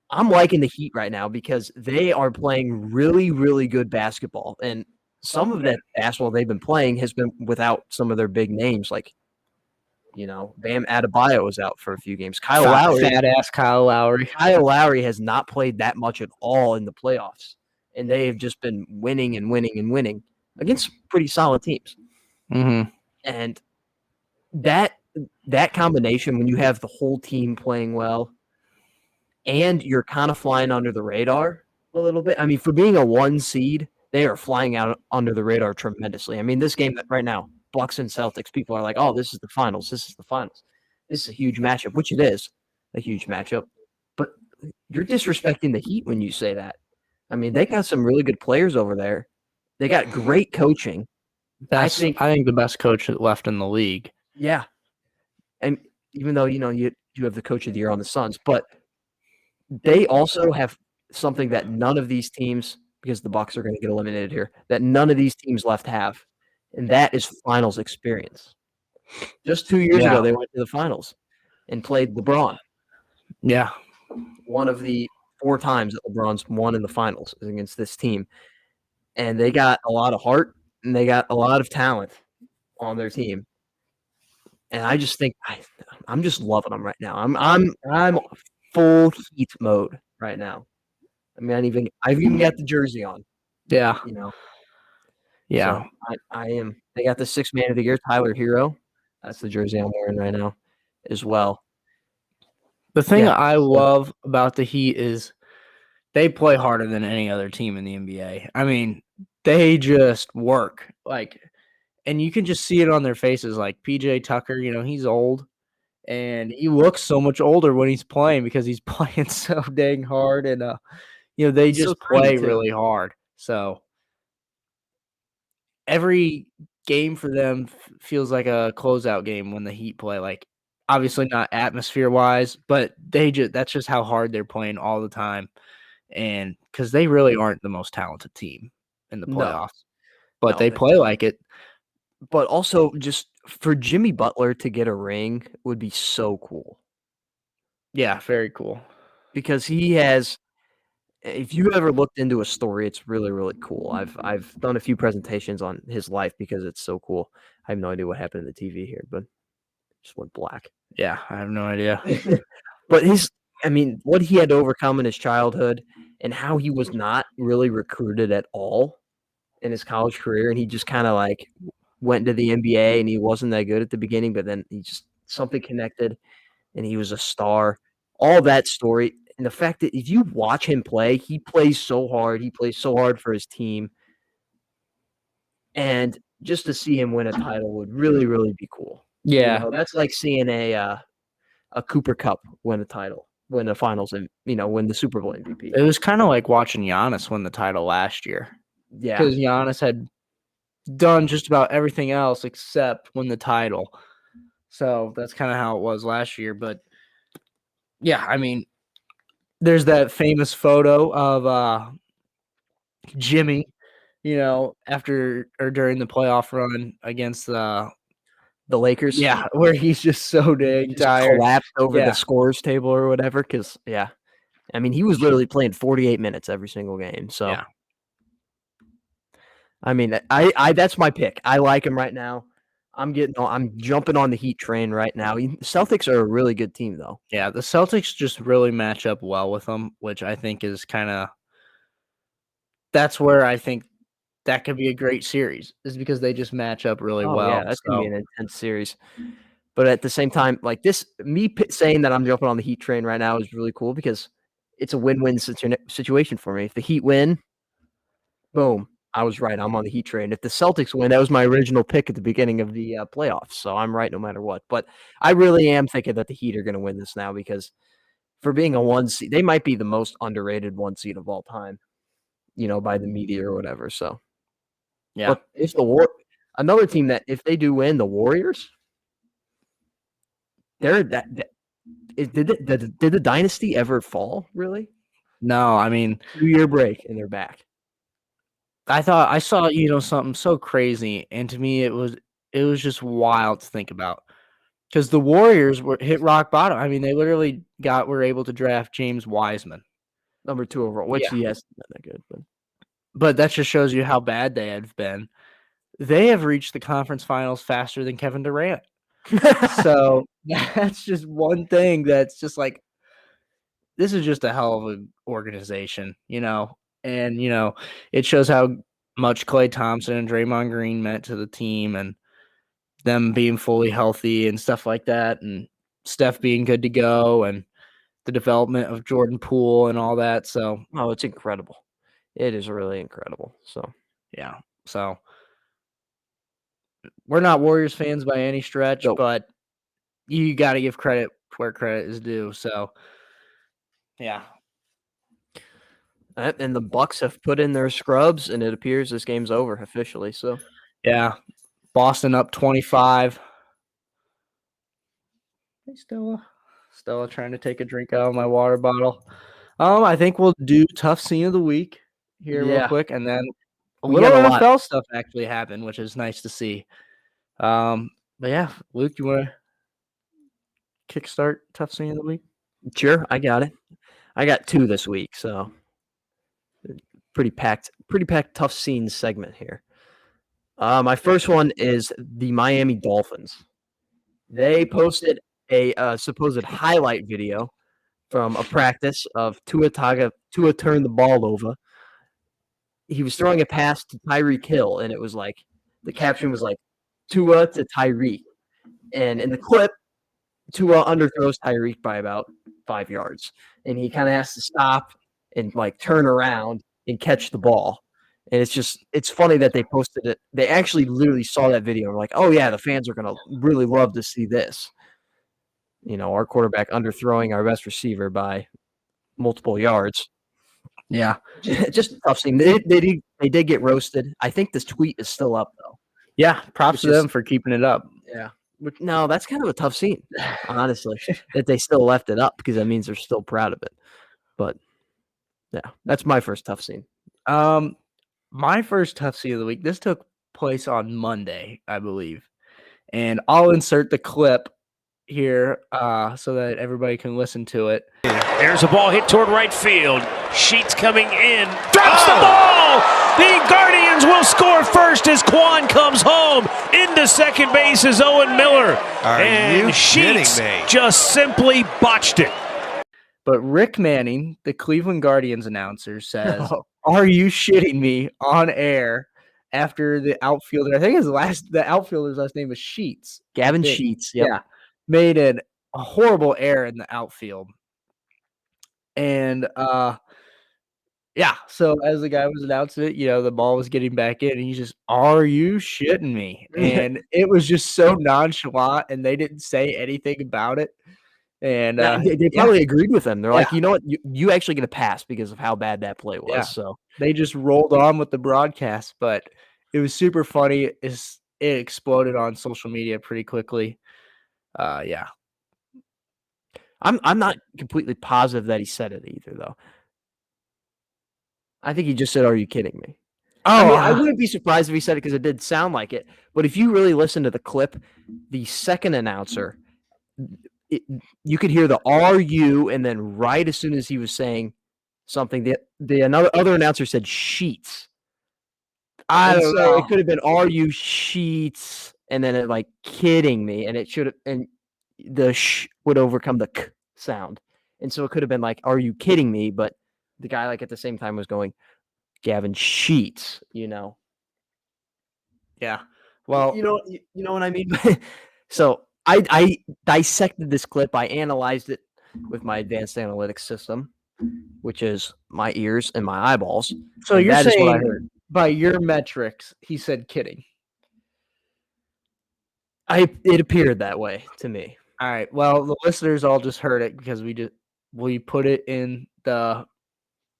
I'm liking the Heat right now because they are playing really, really good basketball. And some of that basketball they've been playing has been without some of their big names, like, Bam Adebayo was out for a few games. Kyle Fat-ass Kyle Lowry. Kyle Lowry has not played that much at all in the playoffs, and they have just been winning and winning and winning against pretty solid teams. Mm-hmm. And that combination, when you have the whole team playing well and you're kind of flying under the radar a little bit. I mean, for being a 1 seed, they are flying out under the radar tremendously. I mean, this game right now, Bucks and Celtics, people are like, oh, this is the finals. This is the finals. This is a huge matchup, which it is a huge matchup. But you're disrespecting the Heat when you say that. I mean, they got some really good players over there. They got great coaching. I think the best coach left in the league. Yeah. And even though, you have the coach of the year on the Suns, but they also have something that none of these teams, because the Bucks are going to get eliminated here, that none of these teams left have, and that is finals experience. Just 2 years ago, they went to the finals and played LeBron. Yeah. One of the 4 times that LeBron's won in the finals is against this team. And they got a lot of heart and they got a lot of talent on their team. And I just think I'm just loving them right now. I'm full Heat mode right now. I mean, I've even got the jersey on. Yeah. Yeah. So I am. They got the 6th man of the year, Tyler Hero. That's the jersey I'm wearing right now as well. The thing I love about the Heat is they play harder than any other team in the NBA. I mean, they just work. And you can just see it on their faces. Like PJ Tucker, he's old. And he looks so much older when he's playing because he's playing so dang hard. And, they just play really hard. So every game for them feels like a closeout game when the Heat play. Like, obviously not atmosphere-wise, but that's just how hard they're playing all the time. And because they really aren't the most talented team in the playoffs. But they play like it. But also, just for Jimmy Butler to get a ring would be so cool. Yeah, very cool. Because he has, if you ever looked into a story, it's really, really cool. I've done a few presentations on his life because it's so cool. I have no idea what happened to the TV here, but it just went black. Yeah, I have no idea. But what he had to overcome in his childhood and how he was not really recruited at all in his college career, and he just kind of went to the NBA and he wasn't that good at the beginning, but then something connected and he was a star. All that story. And the fact that if you watch him play, he plays so hard. He plays so hard for his team. And just to see him win a title would really, really be cool. Yeah. That's like seeing a Cooper Cup win a title, win the finals, and, win the Super Bowl MVP. It was kind of like watching Giannis win the title last year. Yeah. Because Giannis had done just about everything else except win the title. So that's kind of how it was last year. But yeah, I mean, there's that famous photo of Jimmy, after or during the playoff run against the Lakers. Yeah, where he's just so dang tired. Collapsed over the scores table or whatever. Because, I mean, he was literally playing 48 minutes every single game. So, yeah. I mean, I that's my pick. I like him right now. I'm jumping on the Heat train right now. The Celtics are a really good team, though. Yeah, the Celtics just really match up well with them, which I think is that's where I think that could be a great series, is because they just match up really well. Yeah, that's going to be an intense series. But at the same time, saying that I'm jumping on the Heat train right now is really cool because it's a win-win situation for me. If the Heat win, boom, I was right. I'm on the Heat train. If the Celtics win, that was my original pick at the beginning of the playoffs, so I'm right no matter what. But I really am thinking that the Heat are going to win this now because for being a 1 seed, they might be the most underrated 1 seed of all time, by the media or whatever. So Yeah. But if another team that if they do win, the Warriors, did the dynasty ever fall? Really? No, I mean, 2-year break and they're back. I thought I saw, something so crazy, and to me it was just wild to think about. Because the Warriors hit rock bottom. I mean, they literally were able to draft James Wiseman. Number 2 overall, which he hasn't been that good. But that just shows you how bad they have been. They have reached the conference finals faster than Kevin Durant. So that's just one thing that's just like, this is just a hell of an organization, and, it shows how much Klay Thompson and Draymond Green meant to the team and them being fully healthy and stuff like that, and Steph being good to go, and the development of Jordan Poole and all that. So, it's incredible. It is really incredible. So, yeah. So, we're not Warriors fans by any stretch, but you got to give credit where credit is due. So, yeah. And the Bucks have put in their scrubs, and it appears this game's over officially. So, yeah. Boston up 25. Hey, Stella trying to take a drink out of my water bottle. I think we'll do tough scene of the week here real quick, and then a little NFL stuff actually happened, which is nice to see. But yeah, Luke, you want to kickstart tough scene of the week? Sure, I got it. I got 2 this week, so pretty packed tough scenes segment here. My first one is the Miami Dolphins. They posted a supposed highlight video from a practice of Tua turned the ball over. He was throwing a pass to Tyreek Hill, and it was like the caption was like Tua to Tyreek. And in the clip, Tua underthrows Tyreek by about 5 yards, and he kind of has to stop and like turn around and catch the ball. And it's funny that they posted it. They actually literally saw that video and were like, oh yeah, the fans are gonna really love to see this. Our quarterback underthrowing our best receiver by multiple yards. Yeah, just a tough scene. They did get roasted. I think this tweet is still up though. Yeah, props to them for keeping it up. Yeah. But no, that's kind of a tough scene, honestly, that they still left it up because that means they're still proud of it. But yeah, that's my first tough scene. My first tough scene of the week, this took place on Monday, I believe. And I'll insert the clip here so that everybody can listen to it. There's a ball hit toward right field. Sheets coming in. Drops the ball! The Guardians will score first as Quan comes home. Into second base is Owen Miller. And Sheets just simply botched it. But Rick Manning, the Cleveland Guardians announcer, says, are you shitting me on air after the outfielder, I think the outfielder's last name is Sheets. Gavin Sheets. Yep. Yeah. Made a horrible error in the outfield. And yeah, so as the guy was announcing it, the ball was getting back in, and he's just, are you shitting me? And it was just so nonchalant, and they didn't say anything about it. And they probably agreed with him. They're like, you know what, you actually get a pass because of how bad that play was. Yeah. So they just rolled on with the broadcast, but it was super funny. It exploded on social media pretty quickly. Yeah. I'm not completely positive that he said it either, though. I think he just said, are you kidding me? I wouldn't be surprised if he said it because it did sound like it. But if you really listen to the clip, the second announcer, you could hear the "are you," and then right as soon as he was saying something, the other announcer said "sheets." I don't know. It could have been "are you sheets," and then it like kidding me, and it should have, and the sh would overcome the k sound, and so it could have been like "are you kidding me?" But the guy like at the same time was going, "Gavin Sheets," Yeah. Well, you know what I mean. So I dissected this clip. I analyzed it with my advanced analytics system, which is my ears and my eyeballs. So you're saying, what I heard. By your metrics, he said kidding. It appeared that way to me. All right. Well, the listeners all just heard it because we put it in the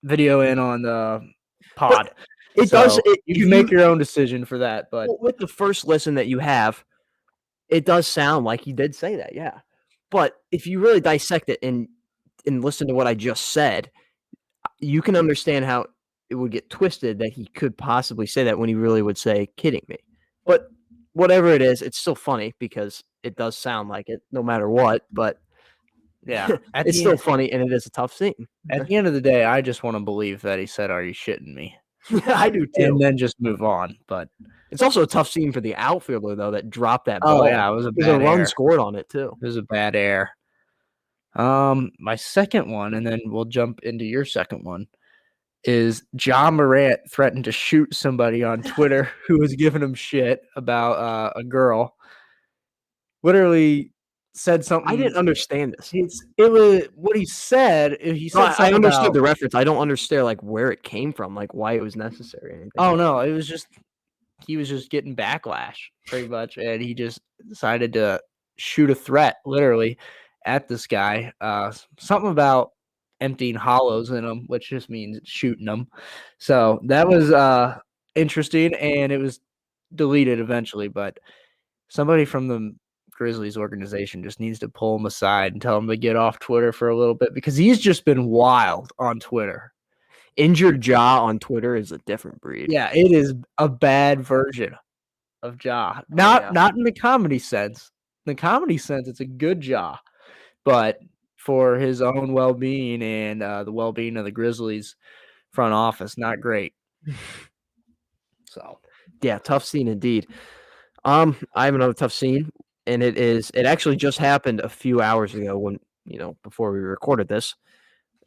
video in on the pod. It So, does. you can make your own decision for that, but with the first listen that you have, it does sound like he did say that, yeah. But if you really dissect it and listen to what I just said, you can understand how it would get twisted that he could possibly say that when he really would say, "Kidding me." But whatever it is, it's still funny because it does sound like it, no matter what. But yeah, it's still funny, and it is a tough scene. at the end of the day, I just want to believe that he said, "Are you shitting me?" I do too. And then just move on. But It's also a tough scene for the outfielder though that dropped that ball. oh yeah, it was a There's a bad run error. scored on it too. It was a bad error. My second one, and then we'll jump into your second one, is John Morant threatened to shoot somebody on Twitter who was giving him shit about a girl. Literally said something. I didn't understand this. It was what he said. He said No, I something understood about, the reference. I don't understand like where it came from, like why it was necessary or anything. oh no, it was just he was just getting backlash pretty much, and he just decided to shoot a threat literally at this guy. Something about emptying hollows in them, which just means shooting them. So that was interesting, and it was deleted eventually. But somebody from the Grizzlies organization just needs to pull him aside and tell him to get off Twitter for a little bit because he's just been wild on Twitter. Injured jaw on Twitter is a different breed. Yeah, it is a bad version of Ja. Not in the comedy sense. In the comedy sense, it's a good Ja, but for his own well-being and the well-being of the Grizzlies front office, not great. So Yeah, tough scene indeed. I have another tough scene, and it actually just happened a few hours ago when, before we recorded this.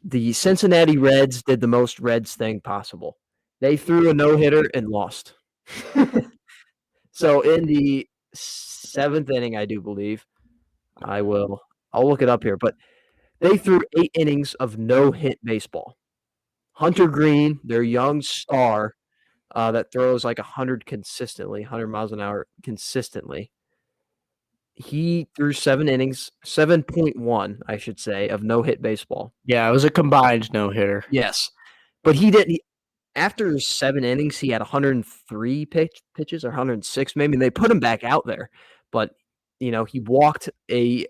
The Cincinnati Reds did the most Reds thing possible. They threw a no-hitter and lost. So in the 7th inning, I do believe, I'll look it up here, but they threw 8 innings of no-hit baseball. Hunter Green, their young star, that throws like 100 miles an hour consistently. He threw 7 innings, 7.1, I should say, of no-hit baseball. yeah, it was a combined no-hitter. Yes. But he didn't after 7 innings, he had 103 pitches or 106 maybe. And they put him back out there. But, he walked a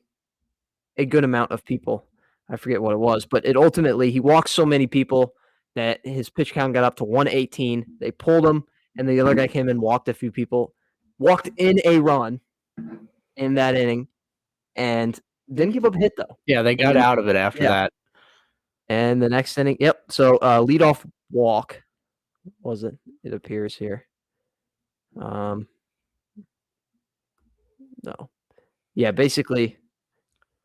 good amount of people. I forget what it was, but he walked so many people that his pitch count got up to 118. They pulled him, and the other guy came in, walked a few people, walked in a run in that inning, and didn't give up a hit, though. Yeah, they got out of it after that. And the next inning, so leadoff walk was it? It appears here. No. Yeah, basically,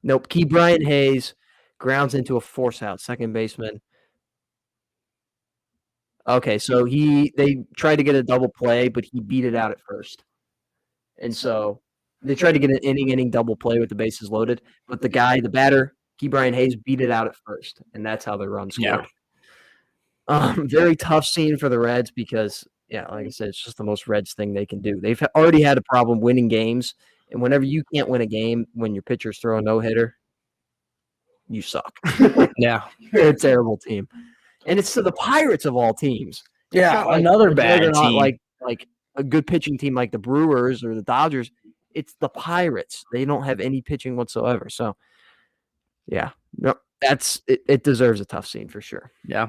nope. Brian Hayes grounds into a force out, second baseman. Okay, so they tried to get a double play, but he beat it out at first. And so they tried to get an inning double play with the bases loaded, but the batter, Brian Hayes, beat it out at first, and that's how the run scored. Very tough scene for the Reds because, like I said, it's just the most Reds thing they can do. They've already had a problem winning games, and whenever you can't win a game when your pitcher's throwing a no-hitter, you suck. Yeah. You're a terrible team. And it's to the Pirates of all teams. Yeah, another bad They're not team. like a good pitching team like the Brewers or the Dodgers. It's the Pirates. They don't have any pitching whatsoever. So, yeah, no, that's it. It deserves a tough scene for sure. Yeah.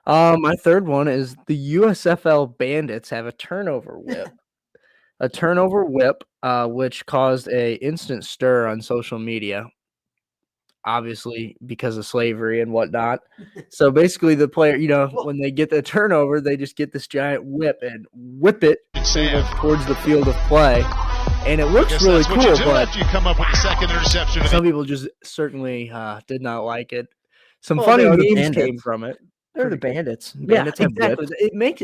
My third one is the USFL Bandits have a turnover whip. Which caused a instant stir on social media. Obviously, because of slavery and whatnot. So basically, the player, when they get the turnover, they just get this giant whip and whip it towards the field of play. And it looks really cool, but you come up with a second interception. Some people just certainly did not like it. Some Well, funny they're the memes came Bandits. from it. They're the Bandits. Yeah, Bandits have exactly. whips.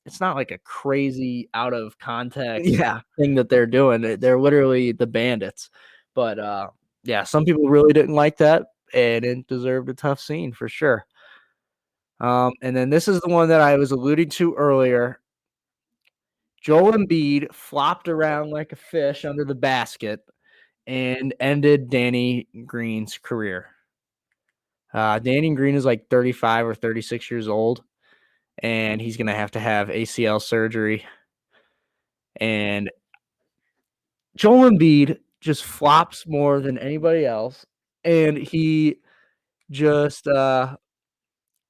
It's not like a crazy out of context Yeah. thing that they're doing. They're literally the Bandits. But some people really didn't like that, and it deserved a tough scene for sure. And then this is the one that I was alluding to earlier. Joel Embiid flopped around like a fish under the basket and ended Danny Green's career. Danny Green is like 35 or 36 years old, and he's going to have ACL surgery. And Joel Embiid just flops more than anybody else, and he just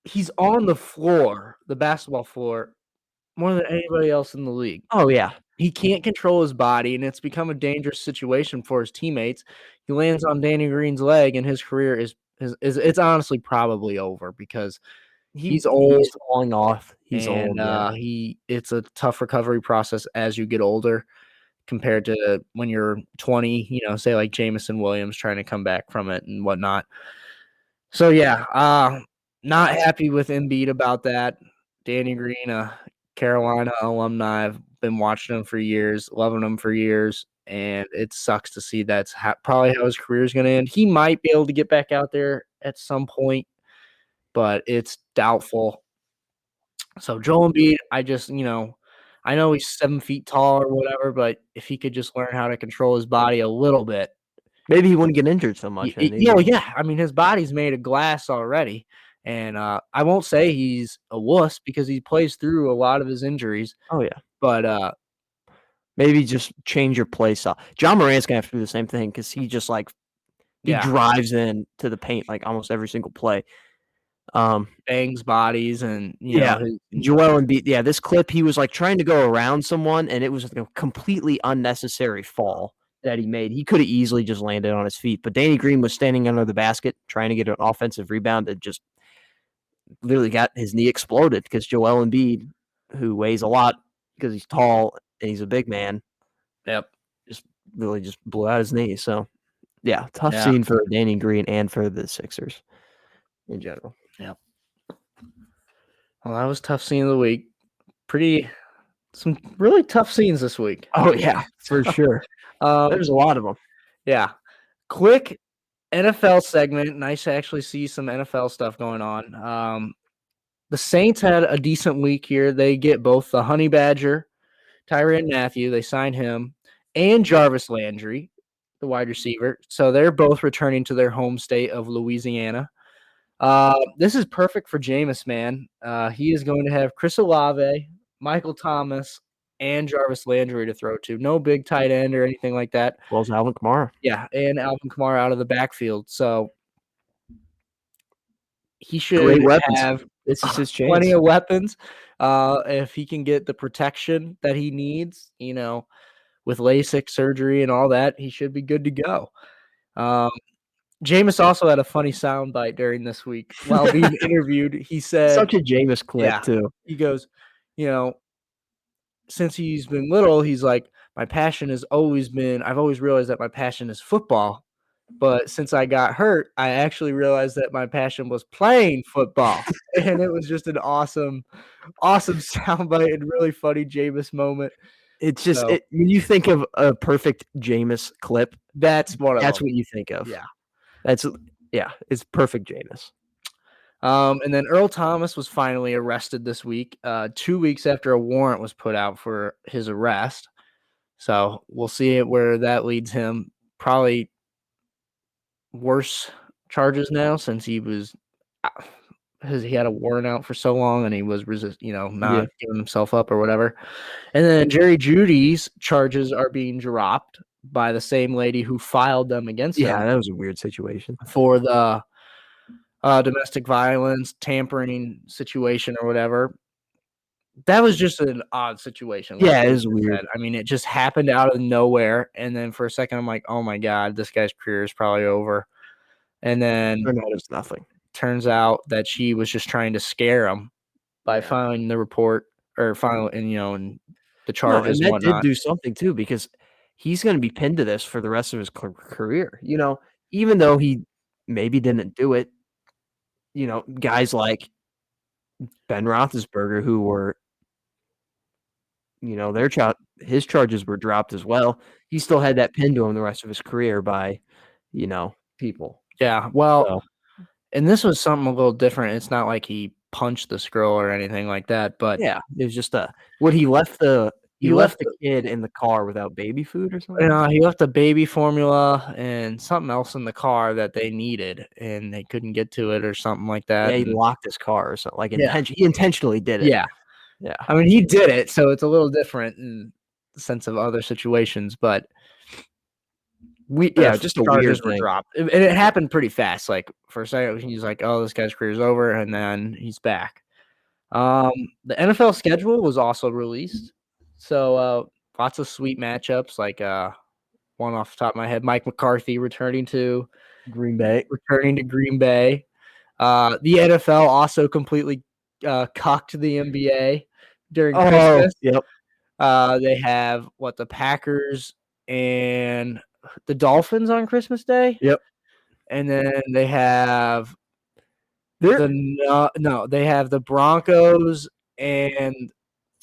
he's on the floor, the basketball floor, more than anybody else in the league. Oh, yeah. He can't control his body, and it's become a dangerous situation for his teammates. He lands on Danny Green's leg, and his career is it's honestly probably over because he's old. He's falling off. He's old. Yeah. It's a tough recovery process as you get older compared to when you're 20, say like Jamison Williams trying to come back from it and whatnot. So, yeah, not happy with Embiid about that. Danny Green, a Carolina alumni. I've been watching him for years, loving him for years, and it sucks to see that's probably how his career is going to end. He might be able to get back out there at some point, but it's doubtful. So Joel Embiid, I know he's 7 feet tall or whatever, but if he could just learn how to control his body a little bit. Maybe he wouldn't get injured so much. Yeah. I mean, his body's made of glass already. And I won't say he's a wuss because he plays through a lot of his injuries. Oh, yeah. But maybe just change your play style. John Morant's going to have to do the same thing because he just he drives in to the paint like almost every single play. Bangs bodies and, Joel Embiid. Yeah, this clip, he was trying to go around someone, and it was a completely unnecessary fall that he made. He could have easily just landed on his feet, but Danny Green was standing under the basket trying to get an offensive rebound that just literally got his knee exploded because Joel Embiid, who weighs a lot because he's tall and he's a big man, just blew out his knee. So, yeah, tough scene for Danny Green and for the Sixers in general. Yep. Well, that was tough scene of the week. Some really tough scenes this week. Oh, yeah, for sure. There's a lot of them. Yeah. Quick NFL segment. Nice to actually see some NFL stuff going on. The Saints had a decent week here. They get both the Honey Badger, Tyrann Mathieu, they signed him, and Jarvis Landry, the wide receiver. So they're both returning to their home state of Louisiana. This is perfect for Jameis, man. He is going to have Chris Olave, Michael Thomas, and Jarvis Landry to throw to. No big tight end or anything like that. As well as Alvin Kamara. Yeah, and Alvin Kamara out of the backfield. So he should have this is his chance. Plenty of weapons. If he can get the protection that he needs, with LASIK surgery and all that, he should be good to go. Jameis also had a funny soundbite during this week while being interviewed. He said, such a Jameis clip, too. He goes, since he's been little, he's like, I've always realized that my passion is football. But since I got hurt, I actually realized that my passion was playing football. And it was just an awesome soundbite and really funny Jameis moment. It's just when you think of a perfect Jameis clip, that's what you think of. Yeah. It's perfect Jameis. And then Earl Thomas was finally arrested this week, 2 weeks after a warrant was put out for his arrest. So we'll see where that leads him. Probably worse charges now since he had a warrant out for so long and he was not giving himself up or whatever. And then Jerry Jeudy's charges are being dropped by the same lady who filed them against him. Yeah, that was a weird situation for the domestic violence, tampering situation or whatever. That was just an odd situation. Yeah, it was weird. I mean, it just happened out of nowhere. And then for a second, I'm like, oh my God, this guy's career is probably over. And then it's nothing. Turns out that she was just trying to scare him by filing the report or and the charges. And that did do something too, because he's going to be pinned to this for the rest of his career. Even though he maybe didn't do it, guys like Ben Roethlisberger who were, his charges were dropped as well. He still had that pinned to him the rest of his career by, people. Yeah, well, and this was something a little different. It's not like he punched this girl or anything like that, but yeah, it was just when he left the He left the kid in the car without baby food or something? He left a baby formula and something else in the car that they needed, and they couldn't get to it or something like that. Yeah, he and- locked his car or something. Like Yeah. he intentionally did it. yeah. Yeah. I mean, he did it, so it's a little different in the sense of other situations, but Just a weird charges were thing. dropped. And it happened pretty fast. Like, for a second, he's like, oh, this guy's career's over, and then he's back. The NFL schedule was also released. So lots of sweet matchups, like one off the top of my head, Mike McCarthy returning to Green Bay. Green Bay. The NFL also completely cucked the NBA during Christmas. Yep. They have the Packers and the Dolphins on Christmas Day. Yep. And then they have they have the Broncos and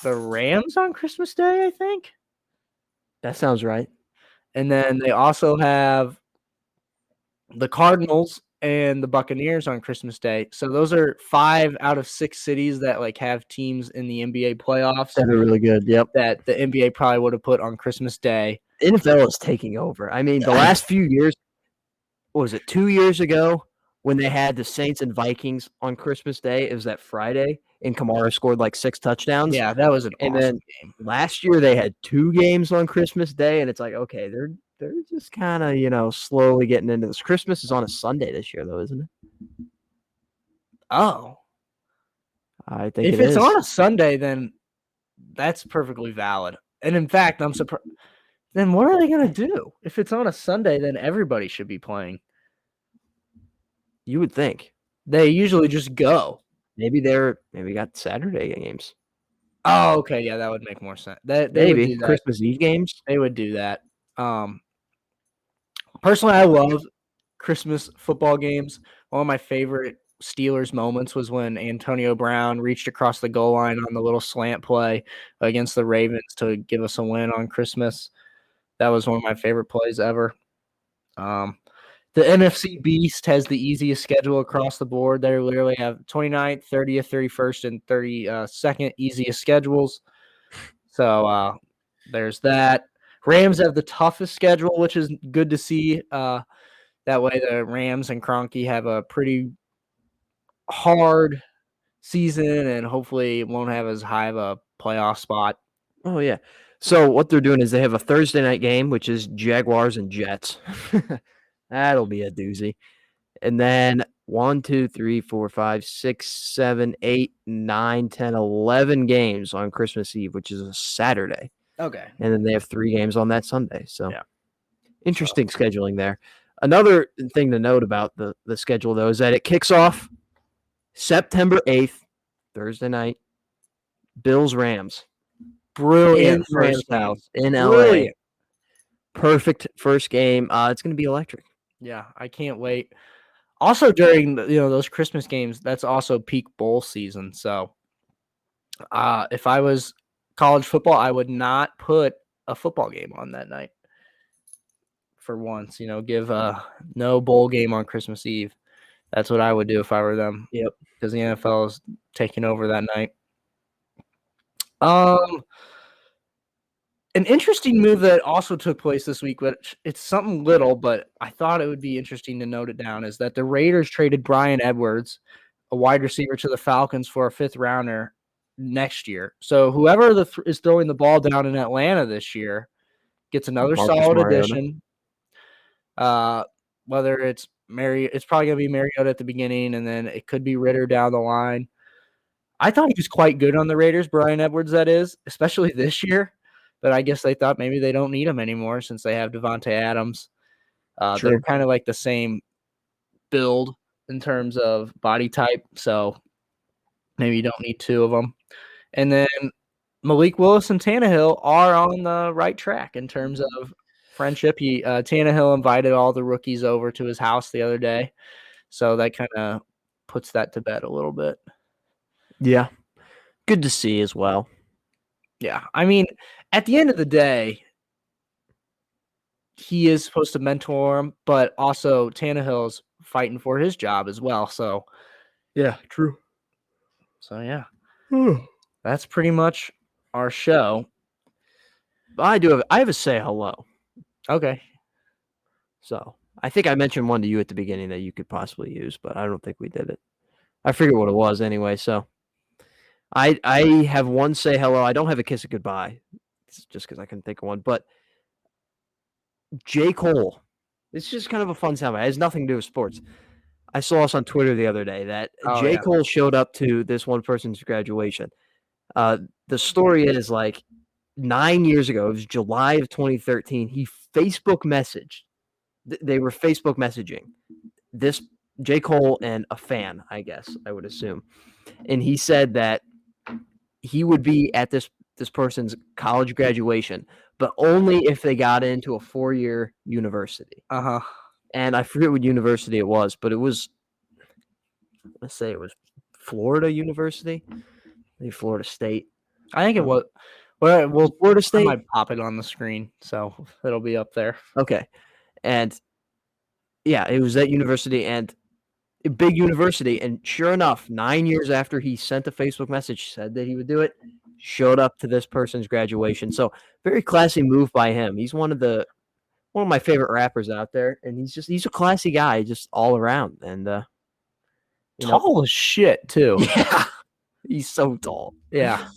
the Rams on Christmas Day, I think. That sounds right. And then they also have the Cardinals and the Buccaneers on Christmas Day. So those are 5 out of 6 cities that have teams in the NBA playoffs That'd be really good. Yep. that the NBA probably would have put on Christmas Day. The NFL is taking over. I mean, the last few years, what was it, 2 years ago when they had the Saints and Vikings on Christmas Day? It was that Friday, and Kamara scored like 6 touchdowns. Yeah, that was an And awesome then game. last year they had 2 games on Christmas Day, and it's like, okay, they're just kind of, slowly getting into this. Christmas is on a Sunday this year, though, isn't it? Oh. I think If it it's is. on a Sunday, then that's perfectly valid. And in fact, I'm surprised. Then what are they going to do? If it's on a Sunday, then everybody should be playing. You would think. They usually just go. Maybe got Saturday games. Oh, okay. Yeah, that would make more sense. They would Maybe do that. Christmas Eve games. They would do that. Personally, I love Christmas football games. One of my favorite Steelers moments was when Antonio Brown reached across the goal line on the little slant play against the Ravens to give us a win on Christmas. That was one of my favorite plays ever. The NFC Beast has the easiest schedule across the board. They literally have 29th, 30th, 31st, and 32nd easiest schedules. So there's that. Rams have the toughest schedule, which is good to see. That way the Rams and Kroenke have a pretty hard season and hopefully won't have as high of a playoff spot. Oh, yeah. So what they're doing is they have a Thursday night game, which is Jaguars and Jets. That'll be a doozy. And then 1, 2, 3, 4, 5, 6, 7, 8, 9, 10, 11 games on Christmas Eve, which is a Saturday. Okay. And then they have 3 games on that Sunday. So Yeah. Interesting scheduling there. Another thing to note about the schedule, though, is that it kicks off September 8th, Thursday night, Bills-Rams. Brilliant In Rams' first game. house in LA. Brilliant. Perfect first game. It's going to be electric. Yeah, I can't wait. Also during those Christmas games, that's also peak bowl season. So if I was college football, I would not put a football game on that night. For once, give no bowl game on Christmas Eve. That's what I would do if I were them. Yep. Because the NFL is taking over that night. An interesting move that also took place this week, which it's something little, but I thought it would be interesting to note it down, is that the Raiders traded Bryan Edwards, a wide receiver, to the Falcons for a 5th rounder next year. So whoever is throwing the ball down in Atlanta this year gets another Marcus solid Mariota. addition. Whether it's it's probably going to be Mariota at the beginning, and then it could be Ritter down the line. I thought he was quite good on the Raiders, Bryan Edwards, that is, especially this year. But I guess they thought maybe they don't need him anymore since they have Devontae Adams. They're kind of like the same build in terms of body type, so maybe you don't need 2 of them. And then Malik Willis and Tannehill are on the right track in terms of friendship. Tannehill invited all the rookies over to his house the other day, so that kind of puts that to bed a little bit. Yeah. Good to see as well. Yeah, I mean, at the end of the day, he is supposed to mentor him, but also Tannehill's fighting for his job as well. So, Yeah, true. yeah, that's pretty much our show. I have a say hello. Okay. So I think I mentioned one to you at the beginning that you could possibly use, but I don't think we did it. I forget what it was anyway. So I have one say hello. I don't have a kiss of goodbye. It's just because I couldn't think of one. But J. Cole. It's just kind of a fun soundbite. It has nothing to do with sports. I saw this on Twitter the other day that Oh, J. yeah. Cole showed up to this one person's graduation. The story is like 9 years ago. It was July of 2013. He Facebook messaged. They were Facebook messaging this J. Cole and a fan, I guess, I would assume. And he said that he would be at this person's college graduation, but only if they got into a 4-year university. Uh-huh. And I forget what university it was, but it was, let's say it was Florida University, maybe Florida State. I think it was. Well, Florida I State. might pop it on the screen, so it'll be up there. Okay. And yeah, it was that university, and a big university. And sure enough, 9 years after he sent a Facebook message, said that he would do it, showed up to this person's graduation. So very classy move by him. He's one of my favorite rappers out there, and he's a classy guy, just all around. And Tall as shit, too. Yeah, he's so tall. Yeah.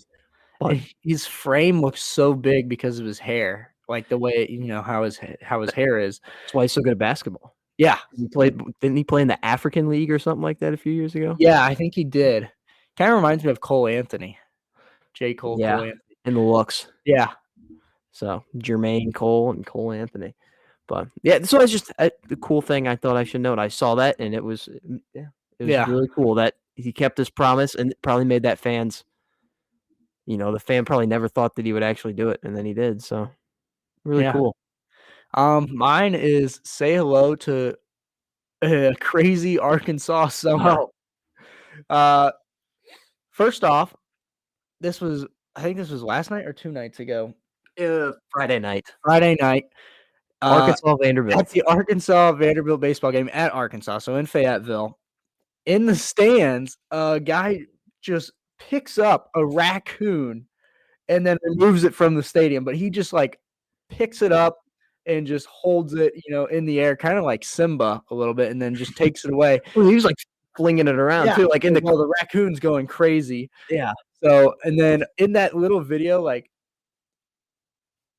But His frame looks so big because of his hair, like the way how his hair is. that's why he's so good at basketball. Yeah, Didn't he play in the African League or something like that a few years ago? yeah, I think he did. Kind of reminds me of Cole Anthony, J. Cole. Yeah. Cole Anthony. In the looks. Yeah, So Jermaine Cole and Cole Anthony. But yeah, so it's just the cool thing I thought I should note. I saw that, and it was really cool that he kept his promise, and it probably made that fans. The fan probably never thought that he would actually do it, and then he did. So really Yeah. cool. Mine is say hello to a crazy Arkansas summer. First off, I think this was last night or 2 nights ago. Friday night, Friday night. Arkansas Vanderbilt. At the Arkansas Vanderbilt baseball game at Arkansas, so in Fayetteville. In the stands, a guy just picks up a raccoon and then removes it from the stadium, but he just picks it up and just holds it, in the air, kind of like Simba a little bit, and then just takes it away. Well, he was flinging it around too, the raccoon's going crazy. Yeah. So, and then in that little video,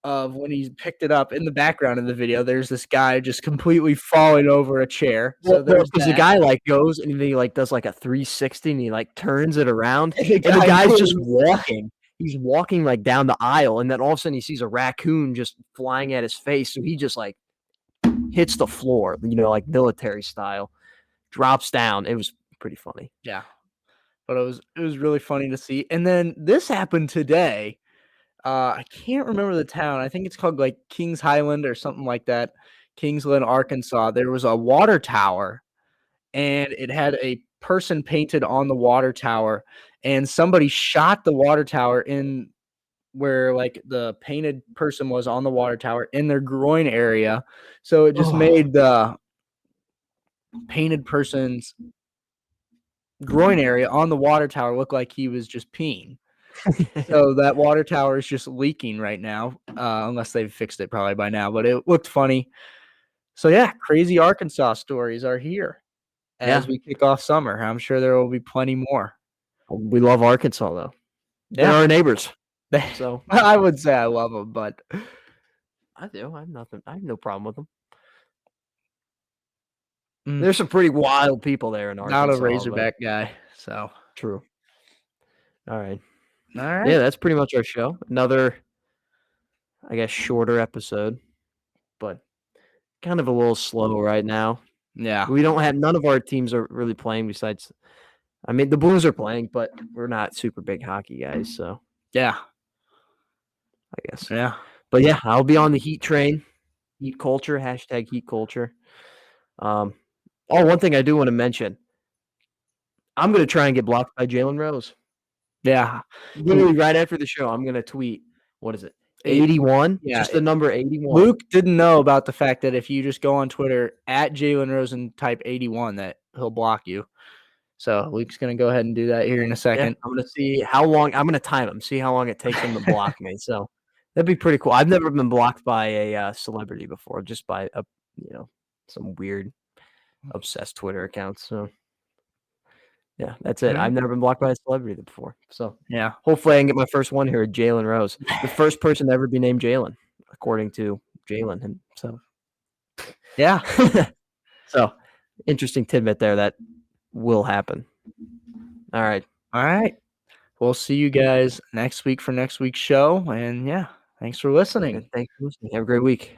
of when he picked it up, in the background of the video, there's this guy just completely falling over a chair. So because the guy goes and he does a 360 and he turns it around, and the guy's just walking. He's walking down the aisle, and then all of a sudden he sees a raccoon just flying at his face. So he just hits the floor, military style, drops down. It was pretty funny. Yeah, but it was really funny to see. And then this happened today. I can't remember the town. I think it's called Kings Highland or something like that. Kingsland, Arkansas. There was a water tower, and it had a person painted on the water tower, and somebody shot the water tower in where the painted person was on the water tower in their groin area. So it just made the painted person's groin area on the water tower look like he was just peeing. So that water tower is just leaking right now, unless they've fixed it probably by now, but it looked funny. So yeah, crazy Arkansas stories are here as we kick off summer. I'm sure there will be plenty more. We love Arkansas though. Yeah. They're our neighbors. So I would say I love them, but I do. I have no problem with them. Mm. There's some pretty wild people there in Arkansas. Not a Razorback guy, so true. All right. Yeah, that's pretty much our show. Another, I guess, shorter episode, but kind of a little slow right now. Yeah. We don't have, none of our teams are really playing besides, the Blues are playing, but we're not super big hockey guys, so. Yeah. I guess. Yeah. But yeah, I'll be on the Heat train. Heat culture, hashtag Heat culture. One thing I do want to mention. I'm going to try and get blocked by Jalen Rose. Yeah. Literally right after the show, I'm going to tweet, what is it? 81? Yeah. Just the number 81. Luke didn't know about the fact that if you just go on Twitter at Jalen Rose and type 81, that he'll block you. So Luke's going to go ahead and do that here in a second. Yeah, I'm going to see how long, I'm going to time him, see how long it takes him to block me. So That'd be pretty cool. I've never been blocked by a celebrity before, just by some weird obsessed Twitter accounts. So yeah, that's it. Yeah. I've never been blocked by a celebrity before. So Yeah. hopefully I can get my first one here, Jalen Rose, the first person to ever be named Jalen, according to Jalen himself. Yeah. So interesting tidbit there that will happen. All right. All right. We'll see you guys next week for next week's show. And yeah, thanks for listening. Thanks for listening. Have a great week.